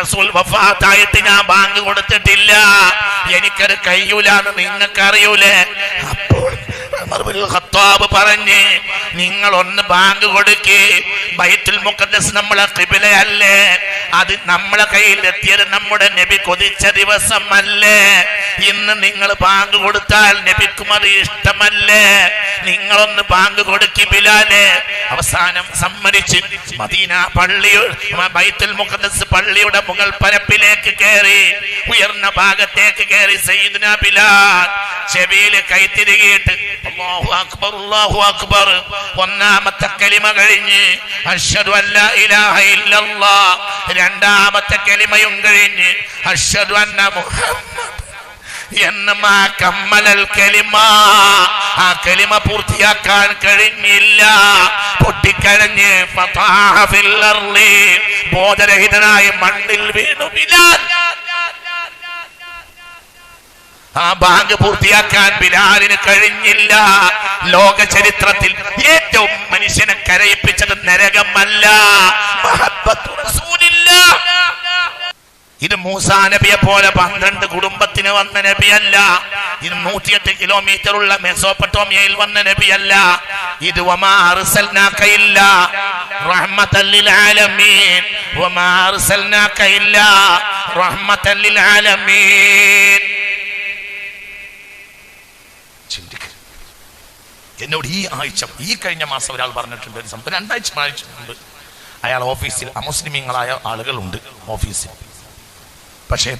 റസൂൽ വഫാത്തായിട്ട് ഞാൻ ബാങ്ക് കൊടുത്തിട്ടില്ല, എനിക്കത് കഴിയൂലെന്ന് നിങ്ങൾക്കറിയൂലേ? അപ്പോൾ ഉമർ ഇബ്നുൽ ഖത്താബ് പറഞ്ഞ്, നിങ്ങൾ ഒന്ന് ബാങ്ക് കൊടുക്ക്, ബൈത്തുൽ മുഖദ്ദസ് നമ്മളെ ഖിബ്ലയല്ലേ, അത് നമ്മളെ കയ്യിൽ എത്തിയത് നമ്മുടെ നബി കൊതിച്ച ദിവസമല്ലേ, ഇന്ന് നിങ്ങൾ ബാങ്ക് കൊടുത്താൽ നബിക്കും അത് ഇഷ്ടമല്ലേ, നിങ്ങളൊന്ന് ബാങ്ക് കൊടുക്കി ബിലാലെ. അവസാനം സമ്മതിച്ച് മദീന പള്ളി ബൈത്തുൽ മുഖദ്ദസ് പള്ളിയുടെ മുകൾ പരപ്പിലേക്ക് കയറി, ഉയർന്ന ഭാഗത്തേക്ക് കയറി സയ്യിദുനാ ബിലാൽ ചെവിയില് കൈത്തിരികിയിട്ട് അല്ലാഹു അക്ബർ അല്ലാഹു അക്ബർ ഒന്നാമത്തെ കലിമ കഴിഞ്ഞ് അശ്ഹദു അല്ലാ ഇലാഹ ഇല്ലല്ലാഹ് രണ്ടാമത്തെ കലിമയും കഴിഞ്ഞ് അശ്ഹദു അന്ന മുഹമ്മദ് എന്നമാ കമ്മലൽ കലിമ, ആ കലിമ പൂർത്തിയാക്കാൻ കഴിഞ്ഞില്ല, പൊട്ടിക്കരഞ്ഞ് ഫതാഹ ഫിൽ അർളി ബോധരഹിതനായ മണ്ണിൽ വീണു ബിലാൽ. ആ ബാങ്ക് പൂർത്തിയാക്കാൻ ബിലാലിന് കഴിഞ്ഞില്ല. ലോക ചരിത്രത്തിൽ ഏറ്റവും മനുഷ്യനെ കരയിപ്പിച്ചത് നരകമല്ല, മഹബ്ബത്തു റസൂലില്ലാഹ്. ഇത് മൂസാ നബിയെ പോലെ 12 കുടുംബത്തിന് വന്ന നബിയല്ല, ഇത് 108 കിലോമീറ്റർ ഉള്ള മെസോപ്പൊട്ടോമിയയിൽ വന്ന നബിയല്ല, ഇത് വമാ അർസൽനാക ഇല്ലാ റഹ്മത്തൽ ലിൽ ആലമീൻ, വമാ അർസൽനാക ഇല്ലാ റഹ്മത്തൽ ലിൽ ആലമീൻ. എന്നോട് ഈ ആഴ്ച, ഈ കഴിഞ്ഞ മാസം ഒരാൾ പറഞ്ഞിട്ടുണ്ട്, 2 ആഴ്ച മുമ്പ് അയാൾ ഓഫീസിൽ അമുസ്ലിമീങ്ങളായ ആളുകളുണ്ട് ഓഫീസിൽ. പക്ഷേ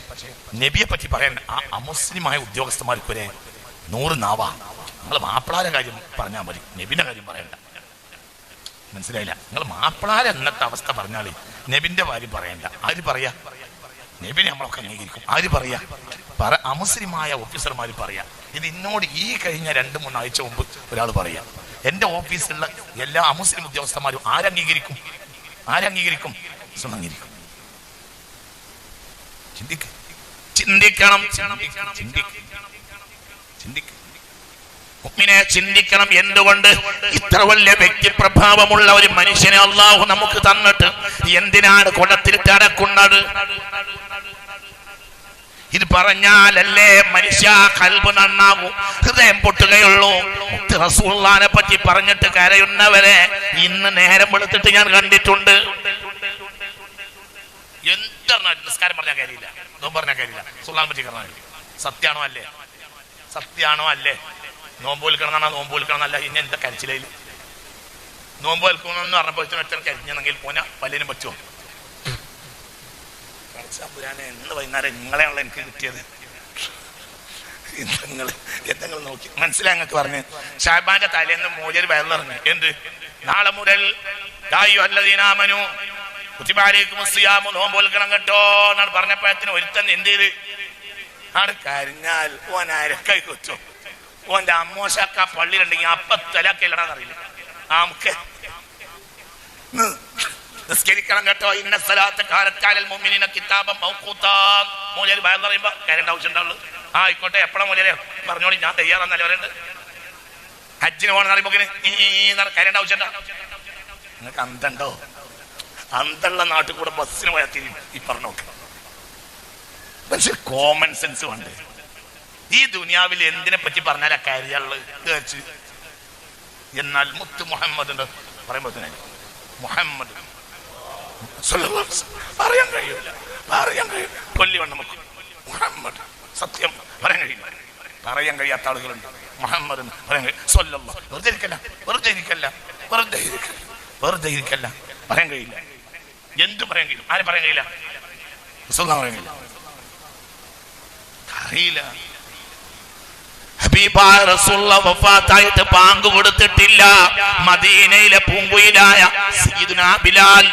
നബിയെ പറ്റി പറയാൻ ആ അമുസ്ലിമായ ഉദ്യോഗസ്ഥന്മാർക്കൊരു 100 നാവാ. നിങ്ങൾ മാപ്പിളാരെ കാര്യം പറഞ്ഞാൽ മതി, നബിന്റെ കാര്യം പറയണ്ട. മനസ്സിലായില്ല? നിങ്ങൾ മാപ്പിളാരെ എന്നത്തെ അവസ്ഥ പറഞ്ഞാൽ നബിന്റെ കാര്യം പറയണ്ട. ആര് പറയാ? നബിനെ നമ്മളൊക്കെ അംഗീകരിക്കും. ആര് പറയാ? അമുസ്ലിമായ ഓഫീസർമാർ പറയാ. ഇത് എന്നോട് ഈ കഴിഞ്ഞ 2-3 ആഴ്ച മുമ്പ് ഒരാൾ പറയാ. എന്റെ ഓഫീസിലുള്ള എല്ലാ അമുസ്ലിം ഉദ്യോഗസ്ഥന്മാരും ആരംഗീകരിക്കും? അംഗീകരിക്കും. ചിന്തിക്കണം. മുഅ്മിനെ ചിന്തിക്കണം. എന്തുകൊണ്ട് ഇത്ര വലിയ വ്യക്തിപ്രഭാവമുള്ള ഒരു മനുഷ്യനെ അല്ലാഹു നമുക്ക് തന്നിട്ട് എന്തിനാണ് കുളത്തിലിട്ട് അടക്കുന്നത്? ഇത് പറഞ്ഞാലല്ലേ മനുഷ്യ ഖൽബ് നന്നാകൂ, ഹൃദയം പൊട്ടുകയുള്ളൂ. മുത്ത് റസൂലുള്ളാഹിനെ പറ്റി പറഞ്ഞിട്ട് കരയുന്നവരെ ഇന്ന് നേരം വെളുത്തിട്ട് ഞാൻ കണ്ടിട്ടുണ്ട്. എന്താണ് നിസ്കാരം പറഞ്ഞാൽ കാര്യമില്ല, നോമ്പ് പറഞ്ഞാൽ കാര്യമില്ല, സുൽത്താനെ പറ്റി പറഞ്ഞാൽ സത്യാണോ അല്ലേ? സത്യാണോ അല്ലേ? നോമ്പ് വിൽക്കണം, നോമ്പ് വിൽക്കണം എന്നല്ല. ഇനി എന്താ കരച്ചിലയിൽ നോമ്പ് വിൽക്കണമെന്ന് പറഞ്ഞപ്പോൾ കരിഞ്ഞെങ്കിൽ പോനാ പല്ലിനും പറ്റുമോ? എന്ന് വൈകുന്നേരം നിങ്ങളെയാണല്ലോ എനിക്ക് കിട്ടിയത്. എന്തെങ്കിലും നോക്കി മനസ്സിലായി. ഞങ്ങൾക്ക് പറഞ്ഞ് ഷാബാന്റെ തലേന്ന് മൂലര് വയറിറങ്ങി. എന്ത്? നാളെ മുതൽ നോമ്പ് വിൽക്കണം കേട്ടോ എന്നാണ് പറഞ്ഞപ്പോഴത്തിന് ഒരുത്തൻ എന്ത് ചെയ്ത് ആട് കരിഞ്ഞാൽ ഓൻ അരക്കായി കൊച്ചു. ഓന്റെ അമ്മോശക്ക പള്ളിയിലുണ്ടെങ്കിൽ അപ്പത്തലക്കല്ലടാന്നറിയില്ല. നമുക്ക് നിസ്കരിക്കണം കേട്ടോ. ഇന്ന സലാത്ത് കാനത് അലൽ മുഅ്മിനീന കിതാബൻ മൗഖൂതാ. മൂലര് ഭയം പറയുമ്പോ കരേണ്ട ആവശ്യം ഉണ്ടാവുള്ളൂ. ആയിക്കോട്ടെ, എപ്പോഴാ മൂലരെ പറഞ്ഞോളി, ഞാൻ തയ്യാറാന്നല്ലേ പറയുന്നത്. ഹജ്ജിന് പോകണമെന്ന് പറയുമ്പോ കരേണ്ട ആവശ്യം ഉണ്ടാ? നിങ്ങൾക്ക് അന്തണ്ടോ? അന്തള്ള നാട്ടിൽ കൂടെ ബസ്സിന് പോയാൽ തിരി ഈ പറഞ്ഞോക്കെ. പക്ഷെ കോമൺ സെൻസ് വേണ്ടേ? ഈ ദുനിയാവിൽ എന്തിനെ പറ്റി പറഞ്ഞാൽ ആ കാര്യമുള്ളത്? എന്നാൽ മുത്ത് മുഹമ്മദ് പറയുമ്പോ തന്നെ മുഹമ്മദ് പറയാൻ കഴിയില്ല. കൊല്ലിവണ്ണം നമുക്ക് മുഹമ്മദ് സത്യം പറയാൻ കഴിയില്ല. പറയാൻ കഴിയാത്ത ആളുകളുണ്ട്. മുഹമ്മദ് പറയാൻ കഴിയും. വെറുതെ ഇരിക്കല്ല പറയാൻ കഴിയില്ല. എന്തും പറയാൻ കഴിയും. ആരും പറയാൻ കഴിയില്ല. പറയാൻ കഴിയില്ല. അറിയില്ല. ഹബീബായ റസൂലുള്ളാഹി വഫാത്തായിട്ട് ബാങ്ക് കൊടുത്തിട്ടില്ല. മദീനയിലെ പൂങ്കുയിലായ സയ്യിദുനാ ബിലാൽ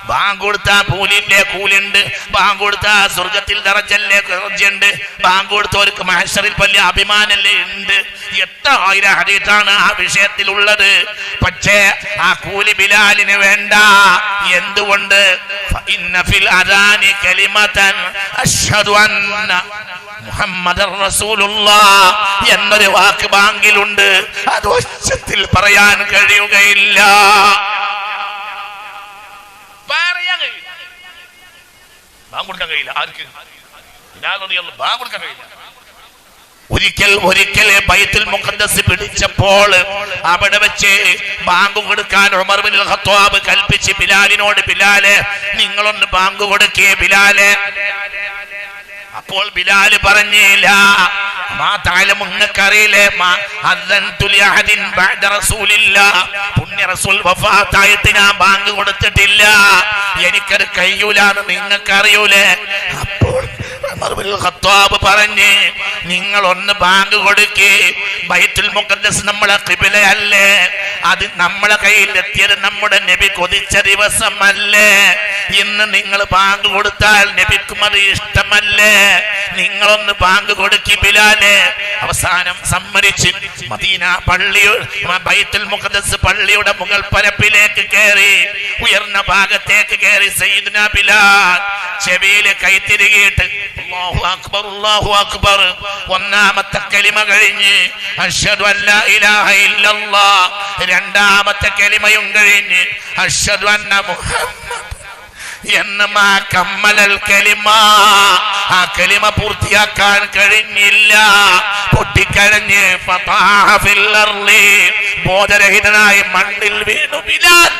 ബാങ്ക് കൊടുത്താ കൂലിന്റെ കൂലുണ്ട്, ബാങ്ക് കൊടുത്താ സ്വർഗത്തിൽ ദറജല്ലേ ദറജയുണ്ട്, ബാങ്ക് കൊടുത്തവർക്ക് മഹ്ശറിൽ വലിയ അഭിമാനല്ലേ ഉണ്ട്. എത്ര ആയിരം ഹദീസാണ് ആ വിഷയത്തിലുള്ളത്. പക്ഷേ ആ കൂലി ബിലാലിന് വേണ്ട. എന്തുകൊണ്ട്? ഫഇന്ന ഫിൽ അദാനി കലിമതൻ അശ്ഹദു അന്ന മുഹമ്മദർ റസൂലുള്ളാഹ് എന്നൊരു വാക്ക് ബാങ്കിലുണ്ട്. അത് ഉച്ചത്തിൽ പറയാൻ കഴിയുകയില്ല. ബാങ്ക് കൊടുക്കാൻ കഴിയില്ല. ആർക്ക്? ബിലാൽ റളിയല്ലാഹു ബാങ്ക് കൊടുക്കാൻ കഴിയില്ല. ഒരിക്കൽ ബൈത്തുൽ മുഖദ്ദസ് പിടിച്ചപ്പോൾ അവിടെ വെച്ച് ബാങ്ക് കൊടുക്കാൻ ഉമർ ബിൻ ഖത്താബ് കൽപ്പിച്ച് ബിലാലിനോട്, ബിലാലെ നിങ്ങളൊന്ന് ബാങ്ക് കൊടുക്കേ ബിലാലെ. അപ്പോൾ ബിലാല് പറഞ്ഞില്ല, നിങ്ങൾക്കറിയില്ലേ, പുണ്യ റസൂൽ വഫാത്തായിട്ട് ഞാൻ ബാങ്ക് കൊടുത്തിട്ടില്ല, എനിക്കത് കഴിയൂലെന്ന് നിങ്ങൾക്കറിയൂലേ. അപ്പോൾ ഖത്താബ് പറഞ്ഞ്, നിങ്ങൾ ഒന്ന് ബാങ്ക് കൊടുക്കേ, ബൈത്തുൽ മുഖദ്ദസ് നമ്മളെ ഖിബ്ലയല്ലേ, അത് നമ്മളെ കയ്യിലെത്തിയത് നമ്മുടെ നബി കൊതിച്ച ദിവസമല്ലേ, ഇന്ന് നിങ്ങൾ ബാങ്ക് കൊടുത്താൽ നബിക്കും അത് ഇഷ്ടമല്ലേ, നിങ്ങളൊന്ന് ബാങ്ക് കൊടുക്കി ബിലാലെ. അവസാനം സമ്മതിച്ച് മദീന പള്ളി ബൈത്തുൽ മുഖദ്ദസ് പള്ളിയുടെ മുകൾ പരപ്പിലേക്ക് കയറി, ഉയർന്ന ഭാഗത്തേക്ക് കയറി സയ്യിദുനാ ബിലാൽ ചെവിയിലെ കൈത്തിരികിയിട്ട് അല്ലാഹു അക്ബർ അല്ലാഹു അക്ബർ ഒന്നാമത്തെ കലിമ കഴിഞ്ഞ് അഷ്ഹദു അല്ലാ ഇലാഹ ഇല്ലല്ലാഹ് രണ്ടാമത്തെ കലിമയും കഴിഞ്ഞ് അഷ്ഹദു അന്ന മുഹമ്മദ് എന്നമാ കമ്മലൽ കലിമ, ആ കലിമ പൂർത്തിയാക്കാൻ കഴിഞ്ഞില്ല, പൊട്ടിക്കരഞ്ഞ് ബോധരഹിതനായി മണ്ണിൽ വീണു ബിലാൽ.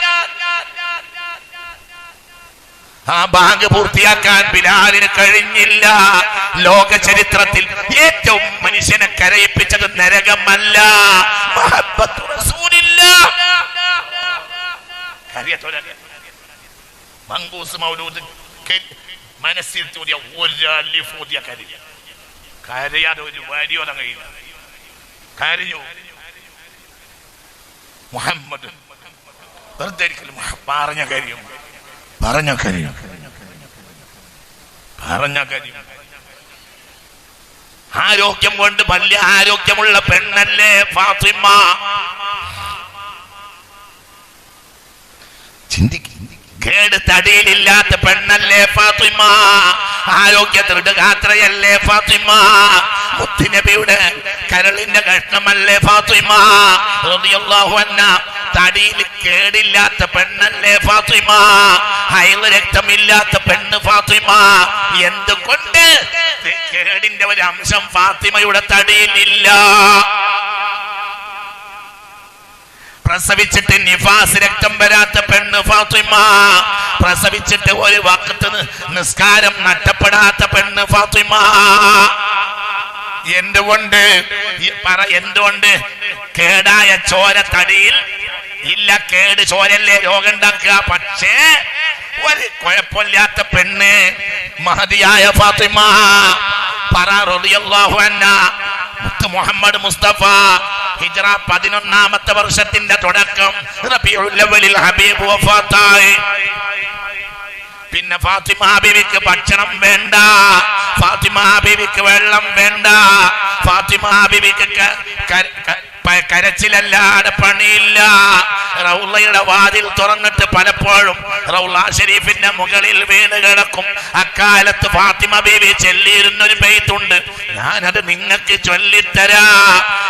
ആ ബാങ്ക് പൂർത്തിയാക്കാൻ ബിലാലിന് കഴിഞ്ഞില്ല. ലോക ചരിത്രത്തിൽ ഏറ്റവും മനുഷ്യനെ കരയിപ്പിച്ചത് നരകമല്ല, മഹബ്ബത്തു റസൂലില്ലാഹ്. മങ്കൂസ് മൗലൂദ് മനസ്സിൽ തോന്നിയ ഒരലിഫോദിയ കരയാതെ ഒരു വരിയോdan കഴിയില്ല. കരഞ്ഞു മുഹമ്മദ് വെറുതെ പറഞ്ഞ കാര്യം ആരോഗ്യം കൊണ്ട് വലിയ ആരോഗ്യമുള്ള പെണ്ണല്ലേ ഫാത്തിമ. കേട് തടിയിലില്ലാത്ത പെണ്ണല്ലേ ഫാത്തിമ, ആരോഗ്യ ദൃഢഗാത്രയല്ലേ ഫാത്തിമ, മുത്തുനബിയുടെ കരളിന്റെ കഷ്ണമല്ലേ ഫാത്തിമ റളിയല്ലാഹു അൻഹാ, തടിയിൽ കേടില്ലാത്ത പെണ്ണല്ലേ ഫാത്തിമ, ഹൈള് രക്തമില്ലാത്ത പെണ്ണ് ഫാത്തിമ. എന്തുകൊണ്ട്? കേടിന്റെ ഒരു അംശം ഫാത്തിമയുടെ തടിയിലില്ല. പ്രസവിച്ചിട്ട് നിഫാസ് രക്തം വരാത്ത പെണ്ണ് ഫാത്തിമ, പ്രസവിച്ചിട്ട് ഒരു വഖത്ത് നിസ്കാരം നഷ്ടപ്പെടാത്ത പെണ്ണ് ഫാത്തിമ. എന്തുകൊണ്ട്? എന്തുകൊണ്ട്? കേടായ ചോര തടിയിൽ ഇല്ല. കേട് ചോരല്ലേ രോഗം ഉണ്ടാക്കുക. പക്ഷേ ഒരു കുഴപ്പമില്ലാത്ത പെണ്ണ് മഹദിയായ ഫാത്തിമ റളിയല്ലാഹു അൻഹാ. മുഹമ്മദ് മുസ്തഫ ഹിജ്റ 11ാമത്തെ വർഷത്തിന്റെ തുടക്കം റബീഉൽ അവ്വലിൽ ഹബീബ് വഫാത്തായി. പിന്നെ ഫാത്തിമ ബീവിക്ക് ഭക്ഷണം വേണ്ട, ഫാത്തിമ ബീവിക്ക് വെള്ളം വേണ്ട, ഫാത്തിമ ബീവിക്ക് കരച്ചിലല്ലാതെ പണിയില്ല. റൗളയുടെ വാതിൽ തുറന്നിട്ട് പലപ്പോഴും റൗള ഷരീഫിന്റെ മുകളിൽ വീണ് കിടക്കും. അക്കാലത്ത് ഫാത്തിമ ബീവി ചൊല്ലിയിരുന്നൊരു ബൈത്തുണ്ട്, ഞാനത് നിങ്ങൾക്ക് ചൊല്ലിത്തരാ.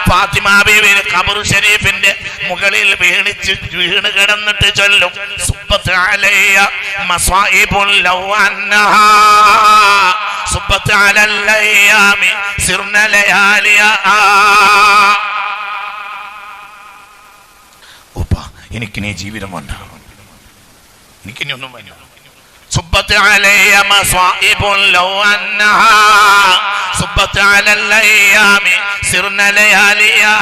ഫാത്തിമ ബീവി ഖബർ ഷരീഫിന്റെ മുകളിൽ വീണ് കിടന്നിട്ട് ചൊല്ലും, സുബ്ബത്ത് അലയ്യ മസായിബുൽ ലൗ അന്നഹാ സുബ്ബത്ത് അലൽ അയ്യാമി സിർന ലയാലിയാ. എനിക്കിനി ജീവിതം വേണ്ട, എനിക്കിനി ഒന്നും വേണ്ട. സുബ്ബത്ത് അലയ്യ മസായിബുൽ ലൗ അന്നഹാ സുബ്ബത്ത് അലൽ അയ്യാമി സിർന ലയാലിയാ.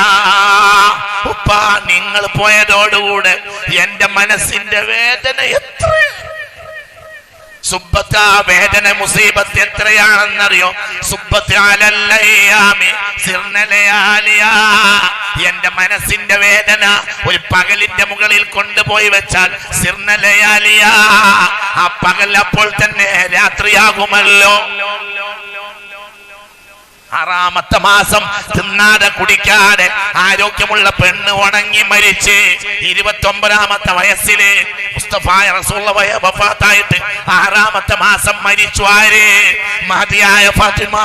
ഉപ്പ, നിങ്ങൾ പോയതോടുകൂടെ എന്റെ മനസ്സിന്റെ വേദന എത്ര, സുബ്ബത്ത് ആ വേദന മുസീബത്ത് എത്രയാണെന്നറിയോ? സുബ്ബത്ത് അലൽ അയ്യാമി സിർന ലയാലിയാ. എന്റെ മനസ്സിന്റെ വേദന ഒരു പകലിന്റെ മുകളിൽ കൊണ്ടുപോയി വെച്ചാൽ സിർന ലയാലിയാ, ആ പകൽ അപ്പോൾ തന്നെ രാത്രിയാകുമല്ലോ. 6ാമത്തെ മാസം തിന്നാതെ കുടിക്കാതെ ആരോഗ്യമുള്ള പെണ്ണ് ഉണങ്ങി മരിച്ച് 29ാമത്തെ വയസ്സില് മുസ്തഫായ റസൂലുള്ളാഹി വഫാത്തായിട്ട് 6ാമത്തെ മാസം മരിച്ചു. ആര്? മഹദിയായ ഫാത്തിമ.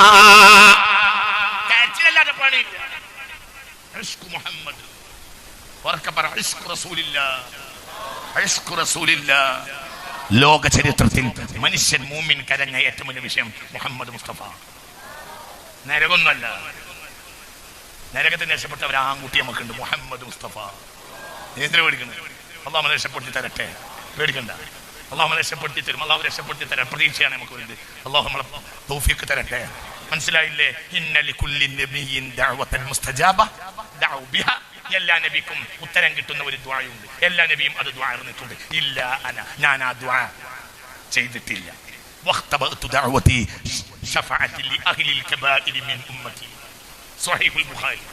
മുഹമ്മദ് ഉറക്കെ പറ, ഇഷ്ക് റസൂലില്ലാഹ്, ഇഷ്ക് റസൂലില്ലാഹ്. ലോക ചരിത്രത്തിൽ മനുഷ്യൻ മൂമിൻ കരഞ്ഞ ഏറ്റവും വലിയ വിഷയം മുഹമ്മദ് മുസ്തഫ. നരകൊന്നുമല്ല, നരകത്തിന് രക്ഷപ്പെട്ട ഒരു ആൺകുട്ടി നമുക്കുണ്ട്, മുഹമ്മദ് മുസ്തഫ. എന്തിനു പേടിക്കുന്നത്? അള്ളാഹു നമ്മളെ രക്ഷപ്പെടുത്തി തരട്ടെ, പേടിക്കണ്ട. അള്ളാഹു നമ്മളെ രക്ഷപ്പെടുത്തി തരും, അള്ളാഹു രക്ഷപ്പെടുത്തി തരാൻ പ്രതീക്ഷയാണ് നമുക്ക് വേണ്ടി. അള്ളാഹു നമ്മളെ തൗഫീഖ് തരട്ടെ. മനസ്സിലായില്ലേ? ഇന്ന ലികുല്ലി നബിയ്യിൻ ദഅവതൻ മുസ്തജാബ ദഅു ബിഹാ. എല്ലാ നബിക്കും ഉത്തരം കിട്ടുന്ന ഒരു ദുആയുണ്ട്. എല്ലാ നബിയും അത് ദുആ ഇറന്നിട്ടുണ്ട്. ഇല്ല അന, ഞാൻ ആ ദുആ ചെയ്തിട്ടില്ല. വഖ്തബഅതു ദഅവതി ശഫഅതി ലി അഹ്ലിൽ കബാഇരി മിൻ ഉമ്മതി. സ്വഹീഹുൽ ബുഖാരി.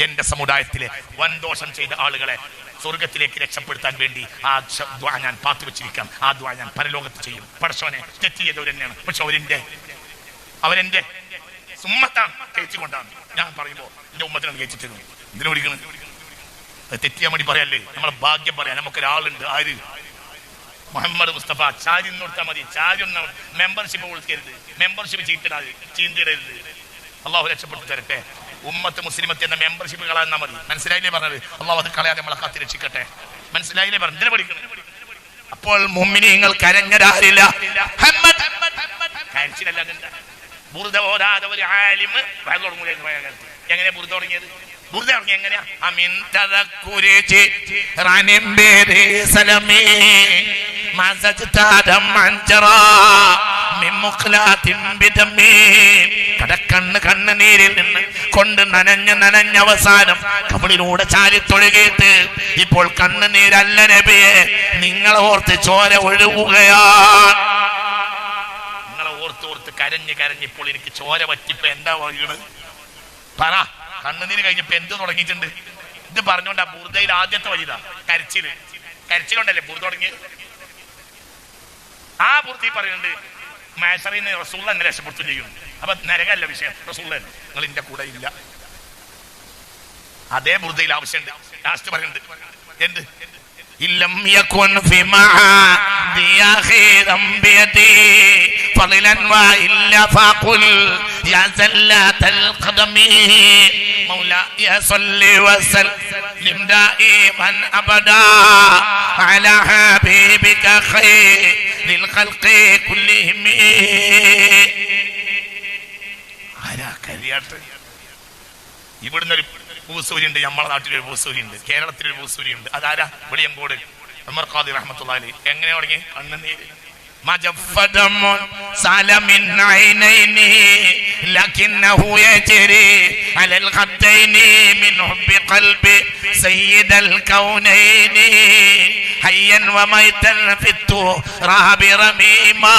എന്റെ സമുദായത്തിലെ വൻദോഷം ചെയ്ത ആളുകളെ സ്വർഗത്തിലേക്ക് രക്ഷപ്പെടുത്താൻ വേണ്ടി ആ ദുആ ഞാൻ പാത്തു വെച്ചിരിക്കാം. ആ ദുആ ഞാൻ പരലോകത്ത് ചെയ്യും. പടച്ചോനെ, തെറ്റ് ചെയ്തവർ തന്നെയാണ്, പക്ഷെ അവരെന്റെ സുമ്മത്താണ്, കഴിച്ചുകൊണ്ടാണ്. ഞാൻ പറയുമ്പോ എന്റെ ഉമ്മത്തിനാണ് കഴിച്ചിട്ടത്. ഇതിനെ വിളിക്കുന്നത് തെറ്റിയാൻ വേണ്ടി പറയല്ലേ, നമ്മളെ ഭാഗ്യം പറയാൻ. നമുക്കൊരാളുണ്ട്, ആര്? മുഹമ്മദ് മുസ്തഫ. ചാരി കൊടുത്താൽ മതി. ചാരി ഒന്നും മെമ്പർഷിപ്പ് കൊടുക്കരുത്, മെമ്പർഷിപ്പ് ചീന്തിടരുത്. അള്ളാഹു രക്ഷപ്പെട്ടു തരട്ടെ. ഉമ്മത്ത് മുസ്ലിമത്ത് എന്ന മെമ്പർഷിപ്പ് കളയാൻ മതി. മനസ്സിലായില്ലേ പറഞ്ഞത്? അള്ളാഹു അത് കളയാതെ നമ്മളെ കാത്തി രക്ഷിക്കട്ടെ. മനസ്സിലായില്ലേ പറഞ്ഞു? ഇതിനെ പഠിക്കണം. അപ്പോൾ മുഅ്മിനീങ്ങൾ കരഞ്ഞതാരില്ല, കരച്ചിലല്ല. ബുർദ ഓതാതെ ഒരു ആലിം എങ്ങനെ ബുർദ തുടങ്ങിയത്? ബുർദ തുടങ്ങി എങ്ങനെയാ? അമിൻ തദക്കുരി ജിറാനിൻ ബിരി സലമി മസജ്താദം അൻജറാ മിൻ മുഖ്ലാത്തിൻ ബിദമി. കണ്ണുനീരിൽ നിന്ന് കൊണ്ട് നനഞ്ഞ അവസാനം കബളിലൂടെ ചാരിത്തൊഴുകിയിട്ട് ഇപ്പോൾ കണ്ണുനീരല്ല നബിയെ, നിങ്ങളെ ഓർത്ത് ചോര ഒഴുകുകയാണ്. നിങ്ങളെ ഓർത്ത് കരഞ്ഞ് ഇപ്പോൾ എനിക്ക് ചോര പറ്റിപ്പോ എന്താ വീണ്? പറ. കണ്ണുനീര് കഴിഞ്ഞപ്പോ എന്ത് തുടങ്ങിയിട്ടുണ്ട്? ഇത് പറഞ്ഞോണ്ടാ ബുർദയിൽ ആദ്യത്തെ വരിതാ കരച്ചിലുണ്ടല്ലേ ബുർദ തുടങ്ങിയത്. ആ ബുർദി പറയുന്നുണ്ട് മഹ്ശറിനെ റസൂൽ എന്നെ രക്ഷപ്പെടുത്തുകയും ചെയ്യുന്നു. അപ്പൊ നരകല്ല വിഷയം, റസൂൽ നിങ്ങൾ എന്റെ കൂടെ ഇല്ല. അതേ ബുർദയിൽ ആവശ്യമുണ്ട്. ലാസ്റ്റ് പറയുന്നുണ്ട് എന്ത്? ഇല്ലം യകുൻ ഫിമാ ദിയാഖിറം ബിയദി ഫളിലൻ വ ഇല്ല ഫഖുൽ യാ സല്ലതൽ ഖദമി മൗലായ സല്ലി വസല്ലിം ദായിമൻ അബദാ അലാ ഹബീബിക ഖൈറിൽ ഖൽഖി കുല്ലിഹിം. ആരാ കരിയാട്ട്? ഇവിടുന്ന് ഒരു ഭൂസൂരി ഉണ്ട്, നമ്മളെ നാട്ടിലൊരു ഭൂസൂരി ഉണ്ട്, കേരളത്തിലൊരു ഭൂസൂരി ഉണ്ട്. അതാരാ? വെളിയങ്കോട് ഉമർ ഖാദി റഹ്മത്തുള്ളാഹി അലൈഹി. എങ്ങനെ തുടങ്ങി? കണ്ണുനീര്. മജഫദമുൻ സലമിൻ ഐനൈനി ലകിന്നഹു യജ്രി അലൽ ഖദ്ദൈനി മിൻ ഹുബ്ബി ഖൽബി സയ്യിദൽ കൗനൈനി ഹയ്യൻ വമൈതൻ ഫിത്തു റാബി റമീമാ